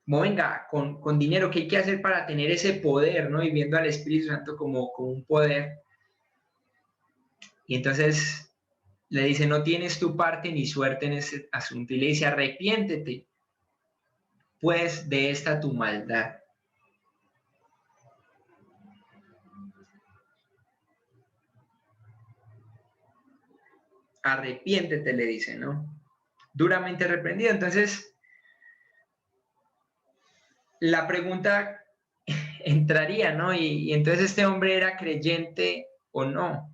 Como venga, con dinero, ¿qué hay que hacer para tener ese poder, ¿no? Y viendo al Espíritu Santo como un poder. Y entonces le dice, no tienes tu parte ni suerte en ese asunto. Y le dice, arrepiéntete, pues, de esta tu maldad. Arrepiéntete, le dice, ¿no? Duramente reprendido. Entonces, la pregunta entraría, ¿no? Y entonces este hombre era creyente o no.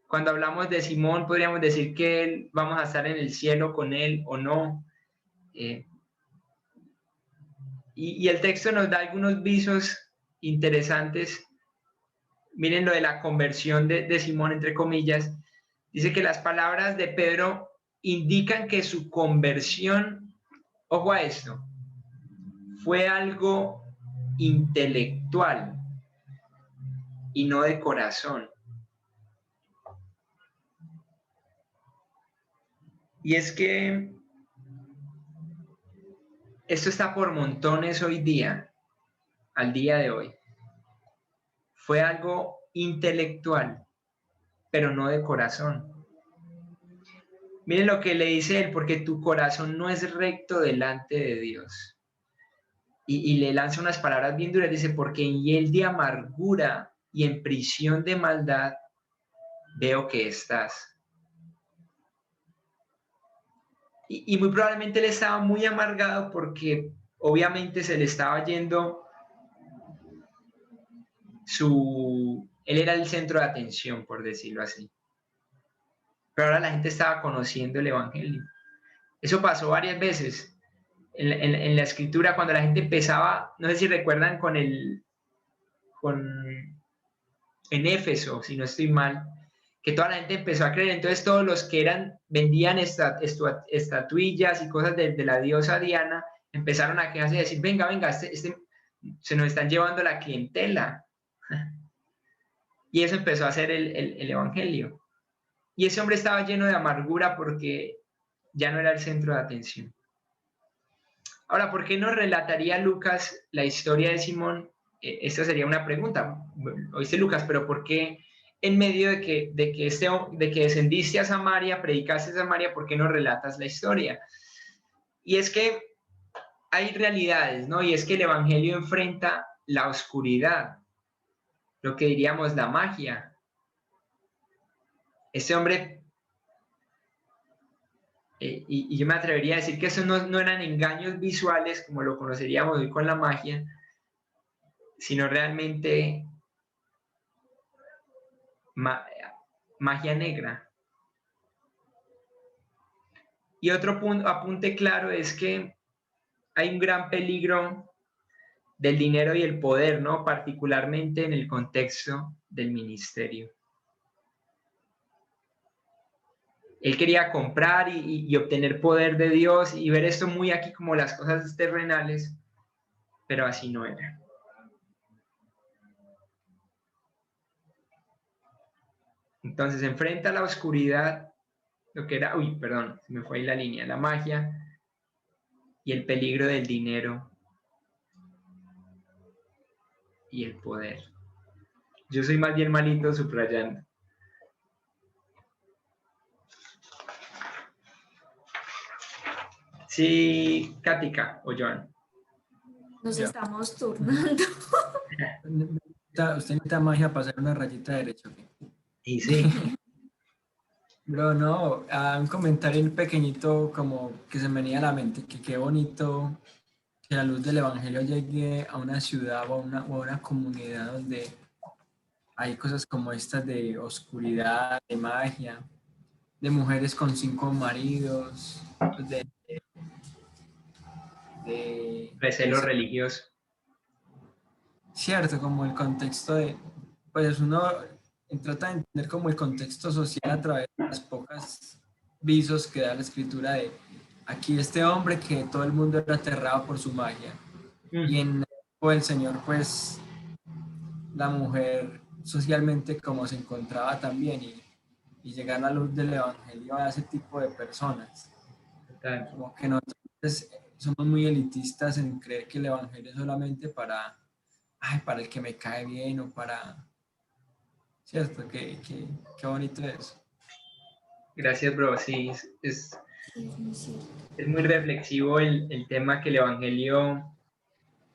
Cuando hablamos de Simón, podríamos decir que él, vamos a estar en el cielo con él o no. Y el texto nos da algunos visos interesantes. Miren lo de la conversión de Simón, entre comillas. Dice que las palabras de Pedro indican que su conversión, ojo a esto, fue algo intelectual y no de corazón. Y es que esto está por montones hoy día, al día de hoy. Fue algo intelectual, pero no de corazón. Miren lo que le dice él, porque tu corazón no es recto delante de Dios. Y le lanza unas palabras bien duras, dice, porque en hiel de amargura y en prisión de maldad veo que estás. Y muy probablemente él estaba muy amargado porque obviamente se le estaba yendo él era el centro de atención, por decirlo así. Pero ahora la gente estaba conociendo el Evangelio. Eso pasó varias veces en la escritura, cuando la gente empezaba, no sé si recuerdan en Éfeso, si no estoy mal, que toda la gente empezó a creer. Entonces todos los que vendían estatuillas y cosas de la diosa Diana, empezaron a quejarse y decir, venga, se nos están llevando la clientela. Y eso empezó a ser el Evangelio. Y ese hombre estaba lleno de amargura porque ya no era el centro de atención. Ahora, ¿por qué no relataría Lucas la historia de Simón? Esta sería una pregunta. Oíste, Lucas, pero ¿por qué en medio de que descendiste a Samaria, predicaste a Samaria, ¿por qué no relatas la historia? Y es que hay realidades, ¿no? Y es que el Evangelio enfrenta la oscuridad, lo que diríamos la magia. Ese hombre, y yo me atrevería a decir que eso no eran engaños visuales como lo conoceríamos hoy con la magia, sino realmente magia negra. Y otro apunte claro es que hay un gran peligro del dinero y el poder, ¿no? Particularmente en el contexto del ministerio. Él quería comprar y obtener poder de Dios y ver esto muy aquí como las cosas terrenales, pero así no era. Entonces enfrenta la oscuridad, lo que era, se me fue ahí la línea, la magia y el peligro del dinero y el poder. Yo soy más bien malito subrayando. Sí, Katica o Joan. Nos estamos turnando. Usted necesita magia para hacer una rayita derecha. Y sí. Bro, no, un comentario pequeñito como que se me venía a la mente, que qué bonito que la luz del Evangelio llegue a una ciudad o a una comunidad donde hay cosas como estas de oscuridad, de magia, de mujeres con 5 maridos, de recelo religioso. Cierto, como el contexto pues uno trata de entender como el contexto social a través de las pocas visos que da la escritura de aquí este hombre que todo el mundo era aterrado por su magia. Y en el Señor, pues, la mujer socialmente como se encontraba también y llegar a la luz del Evangelio a ese tipo de personas. Como que nosotros somos muy elitistas en creer que el Evangelio es solamente para el que me cae bien o para... ¿Cierto? Qué bonito es. Gracias, bro. Sí, es muy reflexivo el tema que el Evangelio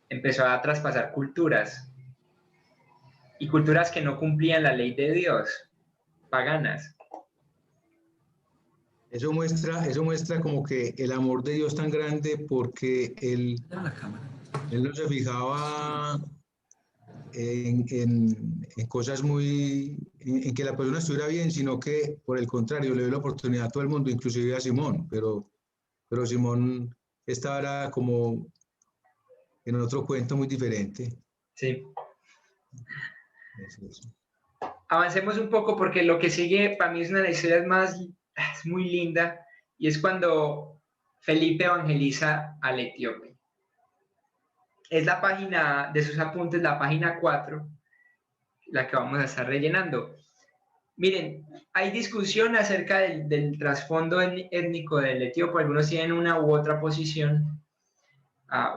empezó a traspasar culturas y culturas que no cumplían la ley de Dios, paganas. Eso muestra como que el amor de Dios tan grande porque él no se fijaba en cosas en que la persona estuviera bien, sino que por el contrario le dio la oportunidad a todo el mundo, inclusive a Simón, pero Simón estaba como en otro cuento muy diferente. Sí. Es eso. avancemos un poco porque lo que sigue para mí es una de las historias más, es muy linda, y es cuando Felipe evangeliza al etíope. Es la página de sus apuntes, la página 4, la que vamos a estar rellenando. Miren, hay discusión acerca del trasfondo étnico del etíope. Algunos tienen una u otra posición.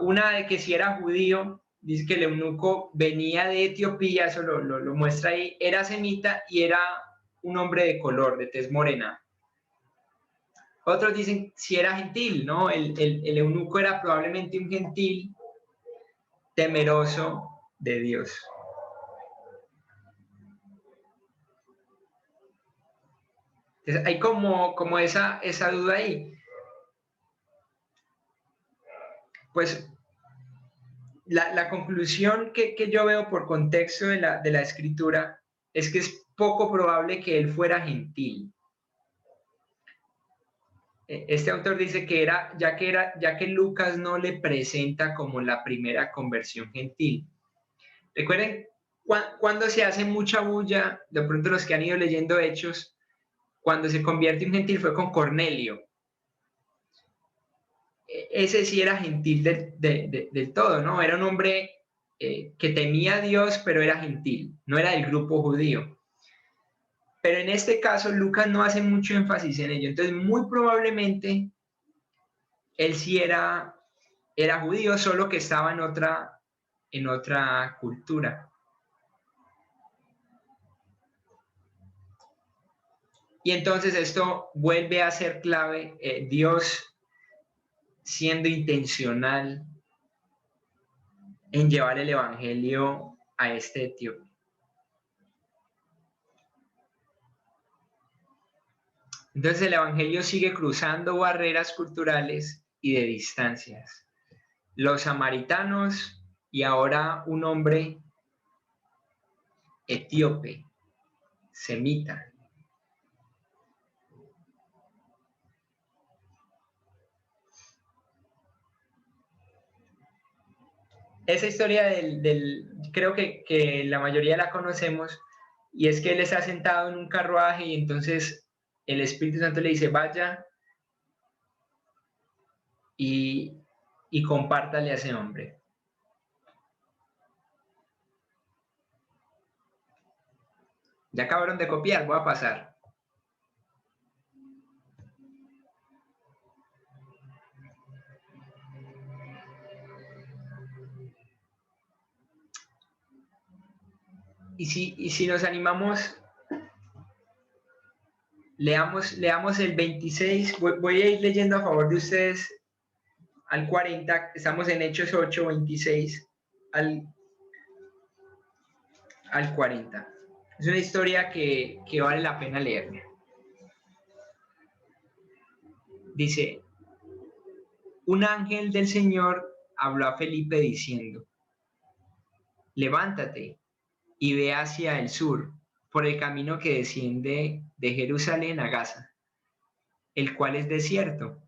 Una de que si era judío, dice que el eunuco venía de Etiopía, eso lo muestra ahí, era semita y era un hombre de color, de tez morena. Otros dicen si era gentil, ¿no? El eunuco era probablemente un gentil temeroso de Dios. Entonces, hay como esa duda ahí. Pues la conclusión que yo veo por contexto de la escritura es que es poco probable que él fuera gentil. Este autor dice que ya que Lucas no le presenta como la primera conversión gentil. Recuerden, cuando se hace mucha bulla, de pronto los que han ido leyendo Hechos, cuando se convierte en gentil fue con Cornelio. Ese sí era gentil del todo, ¿no? Era un hombre que temía a Dios, pero era gentil, no era del grupo judío. Pero en este caso, Lucas no hace mucho énfasis en ello. Entonces, muy probablemente, él sí era judío, solo que estaba en otra cultura. Y entonces esto vuelve a ser clave, Dios siendo intencional en llevar el evangelio a este etíope. Entonces el evangelio sigue cruzando barreras culturales y de distancias. Los samaritanos y ahora un hombre etíope, semita. Esa historia creo que la mayoría la conocemos, y es que él está sentado en un carruaje y entonces el Espíritu Santo le dice, vaya y compártale a ese hombre. Ya acabaron de copiar, voy a pasar. Y si nos animamos, leamos el 26, voy a ir leyendo a favor de ustedes al 40, estamos en Hechos 8, 26 al 40. Es una historia que vale la pena leer. Dice, un ángel del Señor habló a Felipe diciendo, levántate y ve hacia el sur, por el camino que desciende de Jerusalén a Gaza, el cual es desierto.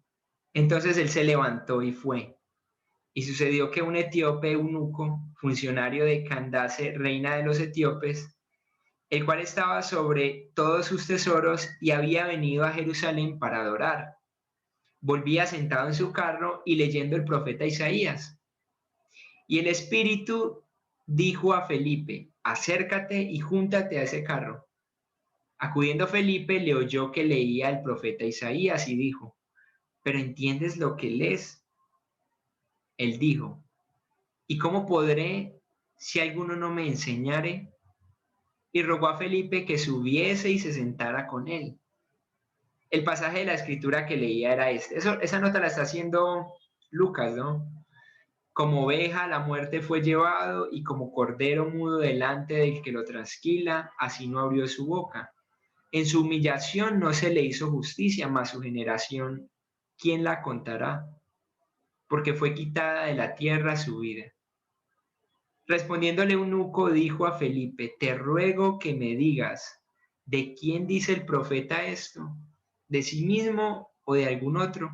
Entonces él se levantó y fue. Y sucedió que un etíope eunuco, funcionario de Candace, reina de los etíopes, el cual estaba sobre todos sus tesoros y había venido a Jerusalén para adorar, volvía sentado en su carro y leyendo el profeta Isaías. Y el Espíritu dijo a Felipe, acércate y júntate a ese carro. Acudiendo Felipe, le oyó que leía el profeta Isaías y dijo, ¿pero entiendes lo que lees? Él dijo, ¿y cómo podré si alguno no me enseñare? Y rogó a Felipe que subiese y se sentara con él. El pasaje de la escritura que leía era este. Esa nota la está haciendo Lucas, ¿no? Como oveja la muerte fue llevado, y como cordero mudo delante del que lo trasquila, así no abrió su boca. En su humillación no se le hizo justicia, mas su generación, ¿quién la contará? Porque fue quitada de la tierra su vida. Respondiéndole eunuco, dijo a Felipe, te ruego que me digas, ¿de quién dice el profeta esto? ¿De sí mismo o de algún otro?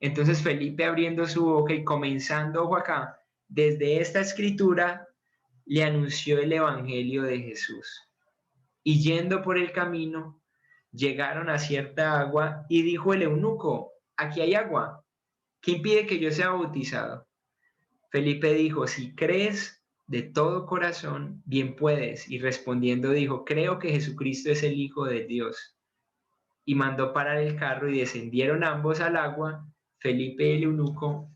Entonces Felipe, abriendo su boca y comenzando, ojo acá, desde esta escritura, le anunció el evangelio de Jesús. Y yendo por el camino, llegaron a cierta agua y dijo el eunuco: aquí hay agua, ¿qué impide que yo sea bautizado? Felipe dijo: si crees de todo corazón, bien puedes. Y respondiendo dijo: creo que Jesucristo es el Hijo de Dios. Y mandó parar el carro y descendieron ambos al agua, Felipe y el eunuco,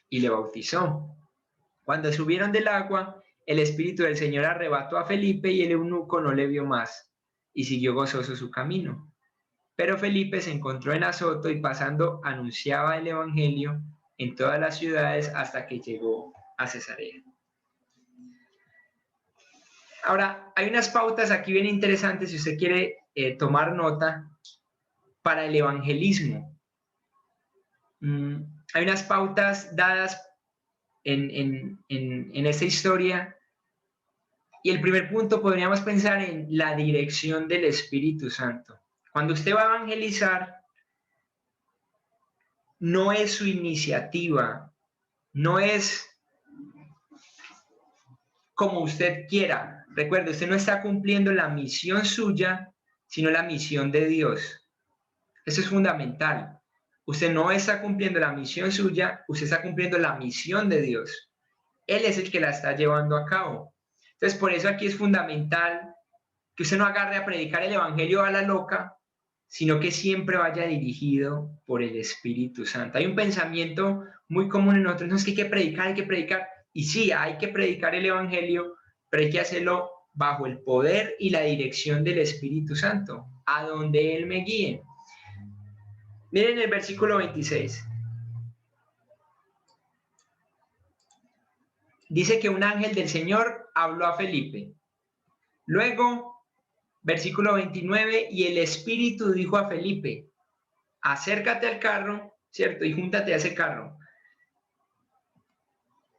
y le bautizó. Cuando subieron del agua, el Espíritu del Señor arrebató a Felipe y el eunuco no le vio más, y siguió gozoso su camino. Pero Felipe se encontró en Azoto y pasando anunciaba el evangelio en todas las ciudades hasta que llegó a Cesarea. Ahora, hay unas pautas aquí bien interesantes si usted quiere tomar nota para el evangelismo. Hay unas pautas dadas en esta historia, y el primer punto podríamos pensar en la dirección del Espíritu Santo. Cuando usted va a evangelizar, no es su iniciativa, no es como usted quiera. Recuerde, usted no está cumpliendo la misión suya, sino la misión de Dios. Eso es fundamental. Usted no está cumpliendo la misión suya, usted está cumpliendo la misión de Dios. Él es el que la está llevando a cabo. Entonces, por eso aquí es fundamental que usted no agarre a predicar el evangelio a la loca, sino que siempre vaya dirigido por el Espíritu Santo. Hay un pensamiento muy común en nosotros: no, es que hay que predicar. Y sí, hay que predicar el evangelio, pero hay que hacerlo bajo el poder y la dirección del Espíritu Santo, a donde Él me guíe. Miren el versículo 26. Dice que un ángel del Señor habló a Felipe. Luego, versículo 29, y el Espíritu dijo a Felipe: acércate al carro, ¿cierto? Y júntate a ese carro.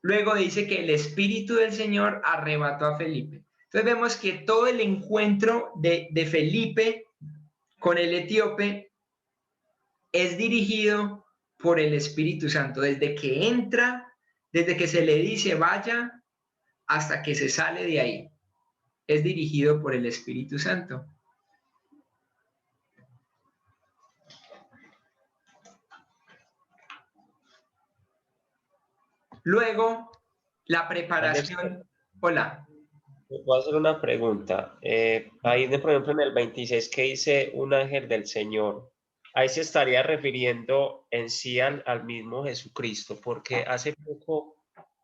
Luego dice que el Espíritu del Señor arrebató a Felipe. Entonces vemos que todo el encuentro de Felipe con el etíope es dirigido por el Espíritu Santo. Desde que entra, desde que se le dice vaya, hasta que se sale de ahí, es dirigido por el Espíritu Santo. Luego, la preparación. Hola. Puedo hacer una pregunta. Ahí, por ejemplo, en el 26 que dice un ángel del Señor, ahí se estaría refiriendo en sí al mismo Jesucristo, porque hace poco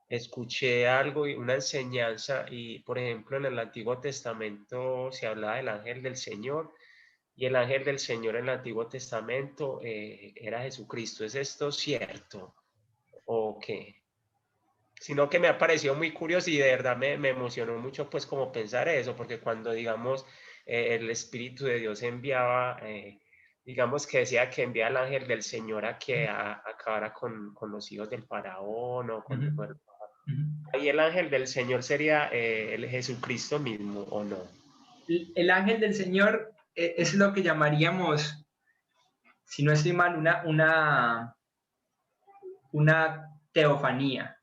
escuché algo, una enseñanza, y por ejemplo en el Antiguo Testamento se hablaba del ángel del Señor, y el ángel del Señor en el Antiguo Testamento era Jesucristo. ¿Es esto cierto o qué? Sino que me ha parecido muy curioso y de verdad me emocionó mucho pues como pensar eso, porque cuando digamos el Espíritu de Dios enviaba, digamos que decía que envía al ángel del Señor a que acabara con los hijos del faraón o con ahí el ángel del Señor sería el Jesucristo mismo, ¿o no? El ángel del Señor es lo que llamaríamos, si no estoy mal, una teofanía.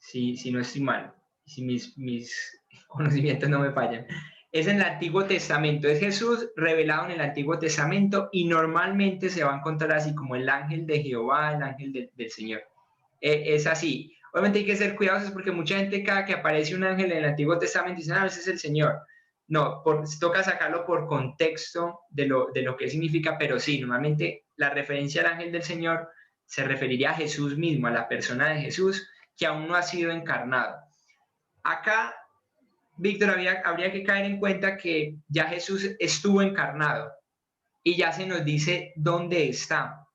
Si no estoy mal, si mis conocimientos no me fallan. Es en el Antiguo Testamento, es Jesús revelado en el Antiguo Testamento, y normalmente se va a encontrar así como el ángel de Jehová, el ángel del Señor. Es así. Obviamente hay que ser cuidadosos porque mucha gente, cada que aparece un ángel en el Antiguo Testamento, dice: ese es el Señor. No, toca sacarlo por contexto de lo que significa, pero sí, normalmente la referencia al ángel del Señor se referiría a Jesús mismo, a la persona de Jesús, que aún no ha sido encarnado. Acá, Víctor, habría que caer en cuenta que ya Jesús estuvo encarnado y ya se nos dice dónde está,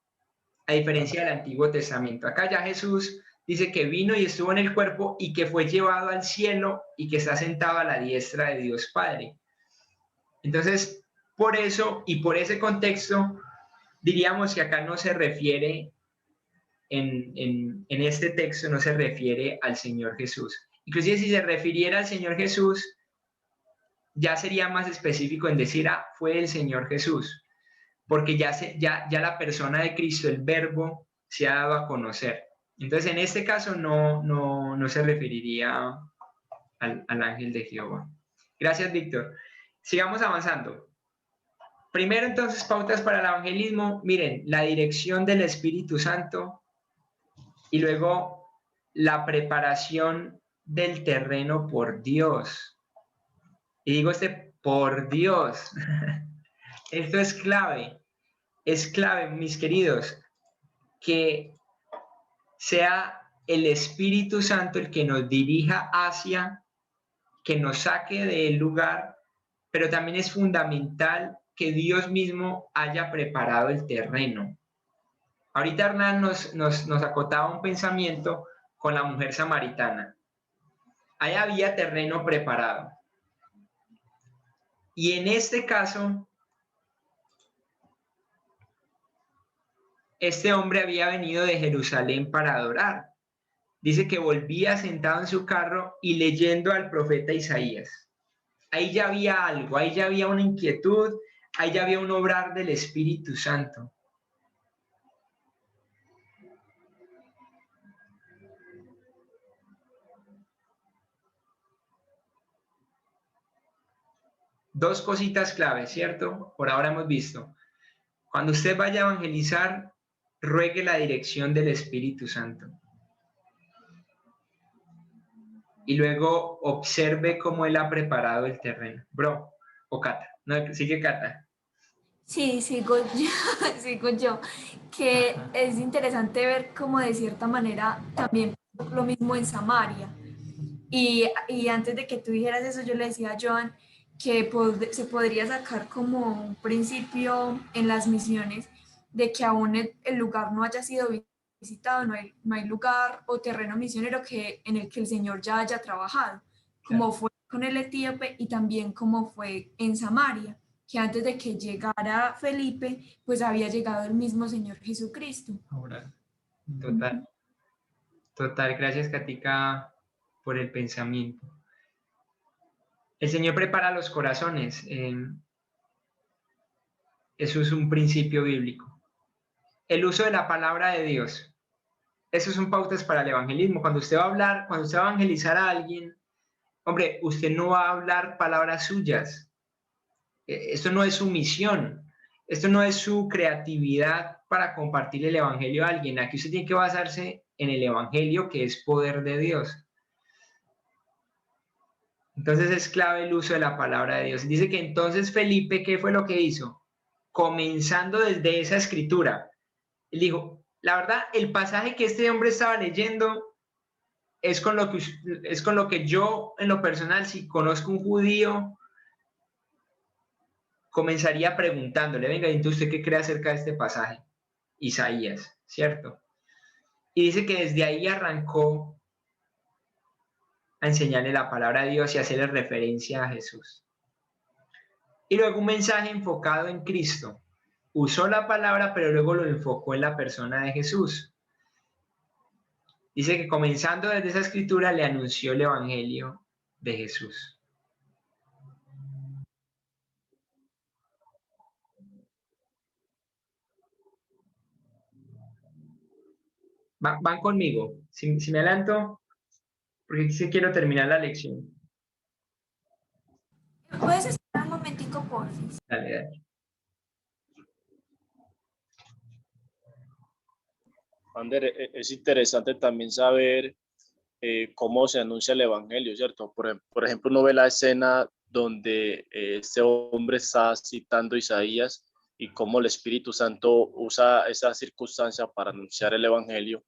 a diferencia del Antiguo Testamento. Acá ya Jesús dice que vino y estuvo en el cuerpo y que fue llevado al cielo y que está sentado a la diestra de Dios Padre. Entonces, por eso y por ese contexto, diríamos que acá no se refiere en este texto, no se refiere al Señor Jesús. Inclusive si se refiriera al Señor Jesús, ya sería más específico en decir: fue el Señor Jesús, porque ya la persona de Cristo, el Verbo, se ha dado a conocer. Entonces, en este caso no se referiría al ángel de Jehová. Gracias, Víctor. Sigamos avanzando. Primero, entonces, pautas para el evangelismo. Miren, la dirección del Espíritu Santo y luego la preparación del terreno por Dios. Y digo por Dios. Esto es clave, mis queridos, que sea el Espíritu Santo el que nos dirija hacia, que nos saque del lugar, pero también es fundamental que Dios mismo haya preparado el terreno. Ahorita Hernán nos acotaba un pensamiento con la mujer samaritana. Ahí había terreno preparado. Y en este caso, este hombre había venido de Jerusalén para adorar. Dice que volvía sentado en su carro y leyendo al profeta Isaías. Ahí ya había algo, ahí ya había una inquietud, ahí ya había un obrar del Espíritu Santo. Dos cositas claves, ¿cierto? Por ahora hemos visto. Cuando usted vaya a evangelizar, ruegue la dirección del Espíritu Santo. Y luego observe cómo él ha preparado el terreno. Bro, o Cata. No, sigue Cata. Sí, sigo yo, que es interesante ver cómo de cierta manera también lo mismo en Samaria. Y antes de que tú dijeras eso, yo le decía a Joan que se podría sacar como un principio en las misiones de que aún el lugar no haya sido visitado, no hay lugar o terreno misionero en el que el Señor ya haya trabajado, como fue con el etíope y también como fue en Samaria, que antes de que llegara Felipe, pues había llegado el mismo Señor Jesucristo. Ahora, total, gracias Katica por el pensamiento. El Señor prepara los corazones. Eso es un principio bíblico. El uso de la palabra de Dios. Eso son pautas para el evangelismo. Cuando usted va a hablar, cuando usted va a evangelizar a alguien, hombre, usted no va a hablar palabras suyas. Esto no es su misión. Esto no es su creatividad para compartir el evangelio a alguien. Aquí usted tiene que basarse en el evangelio, que es poder de Dios. Entonces es clave el uso de la palabra de Dios. Dice que entonces Felipe, ¿qué fue lo que hizo? Comenzando desde esa escritura. Él dijo, la verdad, el pasaje que este hombre estaba leyendo es con lo que yo, en lo personal, si conozco un judío, comenzaría preguntándole, venga, entonces ¿usted qué cree acerca de este pasaje? Isaías, ¿cierto? Y dice que desde ahí arrancó a enseñarle la palabra de Dios y hacerle referencia a Jesús. Y luego un mensaje enfocado en Cristo. Usó la palabra, pero luego lo enfocó en la persona de Jesús. Dice que comenzando desde esa escritura le anunció el evangelio de Jesús. Van conmigo. Si me adelanto, porque sí quiero terminar la lección. ¿Puedes esperar un momentico, por favor? Dale. Ander, es interesante también saber cómo se anuncia el evangelio, ¿cierto? Por ejemplo, uno ve la escena donde este hombre está citando Isaías y cómo el Espíritu Santo usa esa circunstancia para anunciar el evangelio.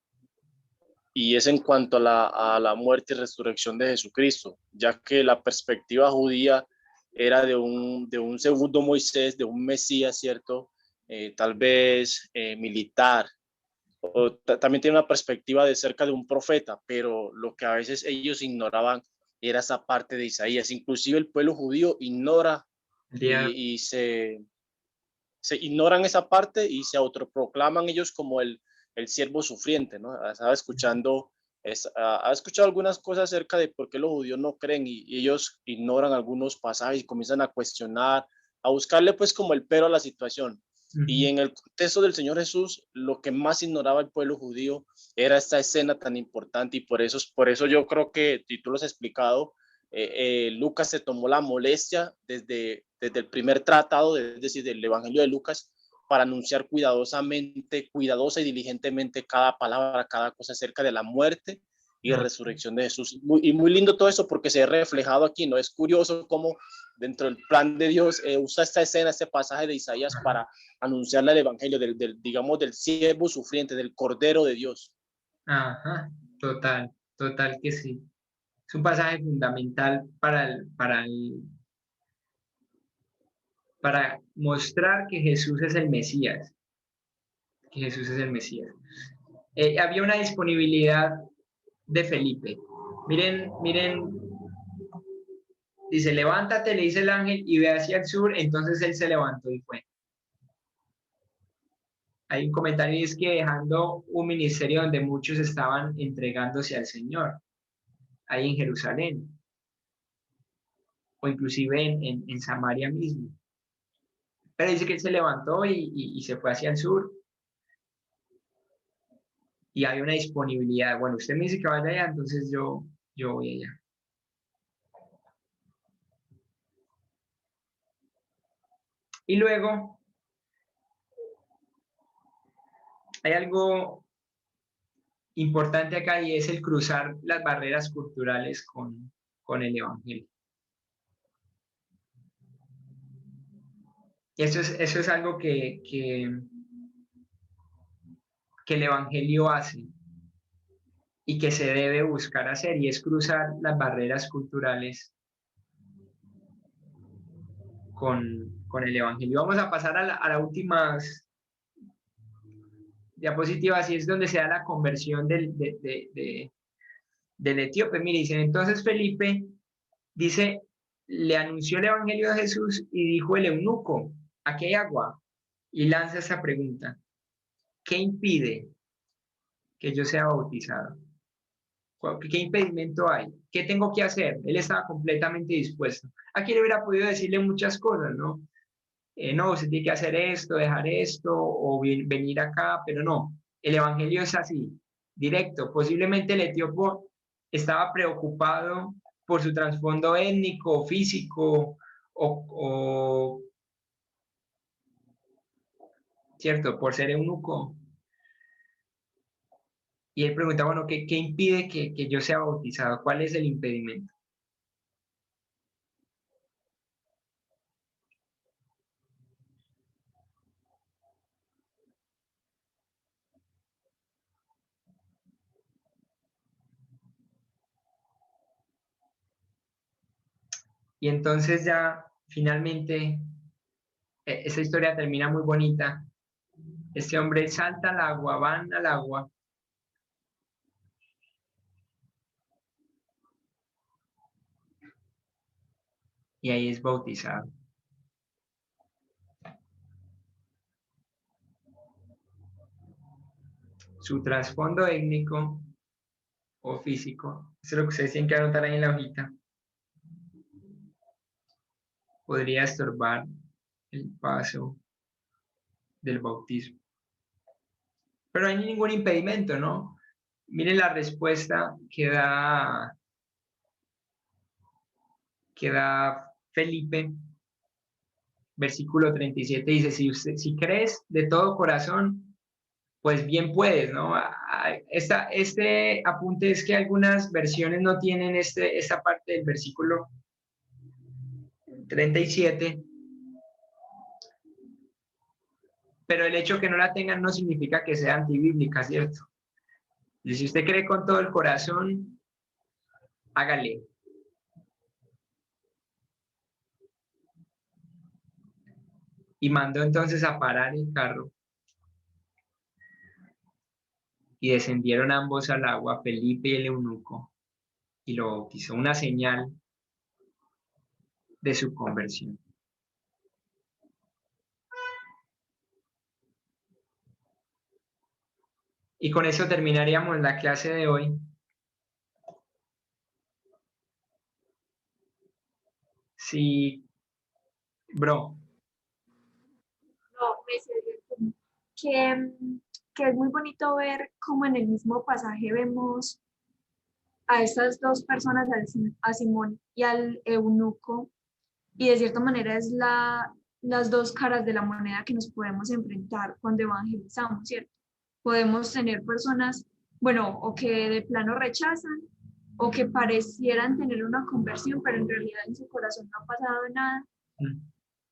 Y es en cuanto a la muerte y resurrección de Jesucristo, ya que la perspectiva judía era de un segundo Moisés, de un Mesías, ¿cierto? Tal vez militar, o también tiene una perspectiva de cerca de un profeta, pero lo que a veces ellos ignoraban era esa parte de Isaías. Inclusive el pueblo judío ignora y se ignoran esa parte y se autoproclaman ellos como el siervo sufriente, ¿no? Estaba escuchando, ha escuchado algunas cosas acerca de por qué los judíos no creen y ellos ignoran algunos pasajes y comienzan a cuestionar, a buscarle pues como el pero a la situación. Y en el contexto del Señor Jesús, lo que más ignoraba el pueblo judío era esta escena tan importante y por eso yo creo que, y tú lo has explicado, Lucas se tomó la molestia desde el primer tratado, es decir, del Evangelio de Lucas, para anunciar cuidadosa y diligentemente cada palabra, cada cosa acerca de la muerte y resurrección de Jesús. Y muy lindo todo eso porque se ve reflejado aquí, ¿no? Es curioso cómo dentro del plan de Dios usa esta escena, este pasaje de Isaías para anunciarle el Evangelio digamos, del siervo sufriente, del Cordero de Dios. Ajá, total que sí. Es un pasaje fundamental para mostrar que Jesús es el Mesías. Que Jesús es el Mesías. Había una disponibilidad de Felipe. Miren, dice, levántate, le dice el ángel, y ve hacia el sur. Entonces él se levantó y fue. Hay un comentario y es que dejando un ministerio donde muchos estaban entregándose al Señor, ahí en Jerusalén, o inclusive en Samaria mismo. Pero dice que él se levantó y se fue hacia el sur. Y hay una disponibilidad. Bueno, usted me dice que vaya allá, entonces yo voy allá. Y luego hay algo importante acá y es el cruzar las barreras culturales con el Evangelio. Y eso es algo que el Evangelio hace y que se debe buscar hacer, y es cruzar las barreras culturales con el Evangelio. Vamos a pasar a la última diapositiva, así es donde se da la conversión del etíope. Mire, dicen, entonces Felipe, dice, le anunció el Evangelio de Jesús y dijo el eunuco, aquí hay agua, y lanza esa pregunta, ¿qué impide que yo sea bautizado? ¿Qué impedimento hay? ¿Qué tengo que hacer? Él estaba completamente dispuesto. Aquí le hubiera podido decirle muchas cosas, ¿no? No, usted tiene que hacer esto, dejar esto, o venir acá, pero no. El Evangelio es así, directo. Posiblemente el etíope estaba preocupado por su trasfondo étnico, físico, ¿cierto? Por ser eunuco. Y él pregunta, bueno, ¿qué impide que yo sea bautizado? ¿Cuál es el impedimento? Y entonces ya finalmente esa historia termina muy bonita. Este hombre salta al agua, van al agua. Y ahí es bautizado. Su trasfondo étnico o físico, eso es lo que ustedes tienen que anotar ahí en la hojita, podría estorbar el paso del bautismo. Pero no hay ningún impedimento, ¿no? Miren la respuesta que da Felipe, versículo 37, dice, si crees de todo corazón, pues bien puedes, ¿no? Este apunte es que algunas versiones no tienen esta parte del versículo 37, pero el hecho que no la tengan no significa que sea antibíblica, ¿cierto? Y si usted cree con todo el corazón, hágale. Y mandó entonces a parar el carro. Y descendieron ambos al agua, Felipe y el eunuco, y lo bautizó, una señal de su conversión. Y con eso terminaríamos la clase de hoy. Sí, bro. No, que es muy bonito ver cómo en el mismo pasaje vemos a estas dos personas, a Simón y al eunuco, y de cierta manera es las dos caras de la moneda que nos podemos enfrentar cuando evangelizamos, ¿cierto? Podemos tener personas, bueno, o que de plano rechazan, o que parecieran tener una conversión, pero en realidad en su corazón no ha pasado nada,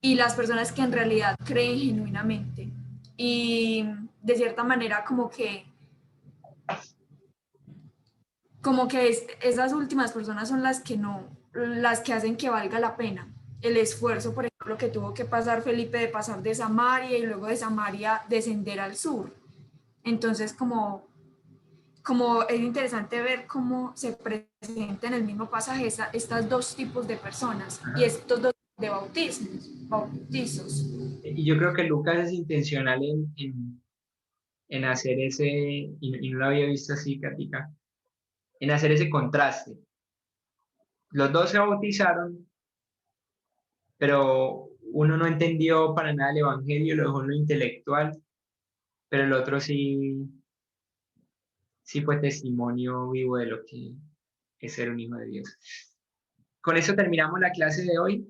y las personas que en realidad creen genuinamente. Y de cierta manera como que esas últimas personas son las que hacen que valga la pena el esfuerzo, por ejemplo, que tuvo que pasar Felipe de pasar de Samaria y luego de Samaria descender al sur. Entonces, como es interesante ver cómo se presenta en el mismo pasaje estos dos tipos de personas y estos dos de bautizos. Y yo creo que Lucas es intencional en hacer ese, y no lo había visto así, Katica, en hacer ese contraste. Los dos se bautizaron, pero uno no entendió para nada el evangelio, lo dejó en lo intelectual, pero el otro sí fue testimonio vivo de lo que es ser un hijo de Dios. Con eso terminamos la clase de hoy.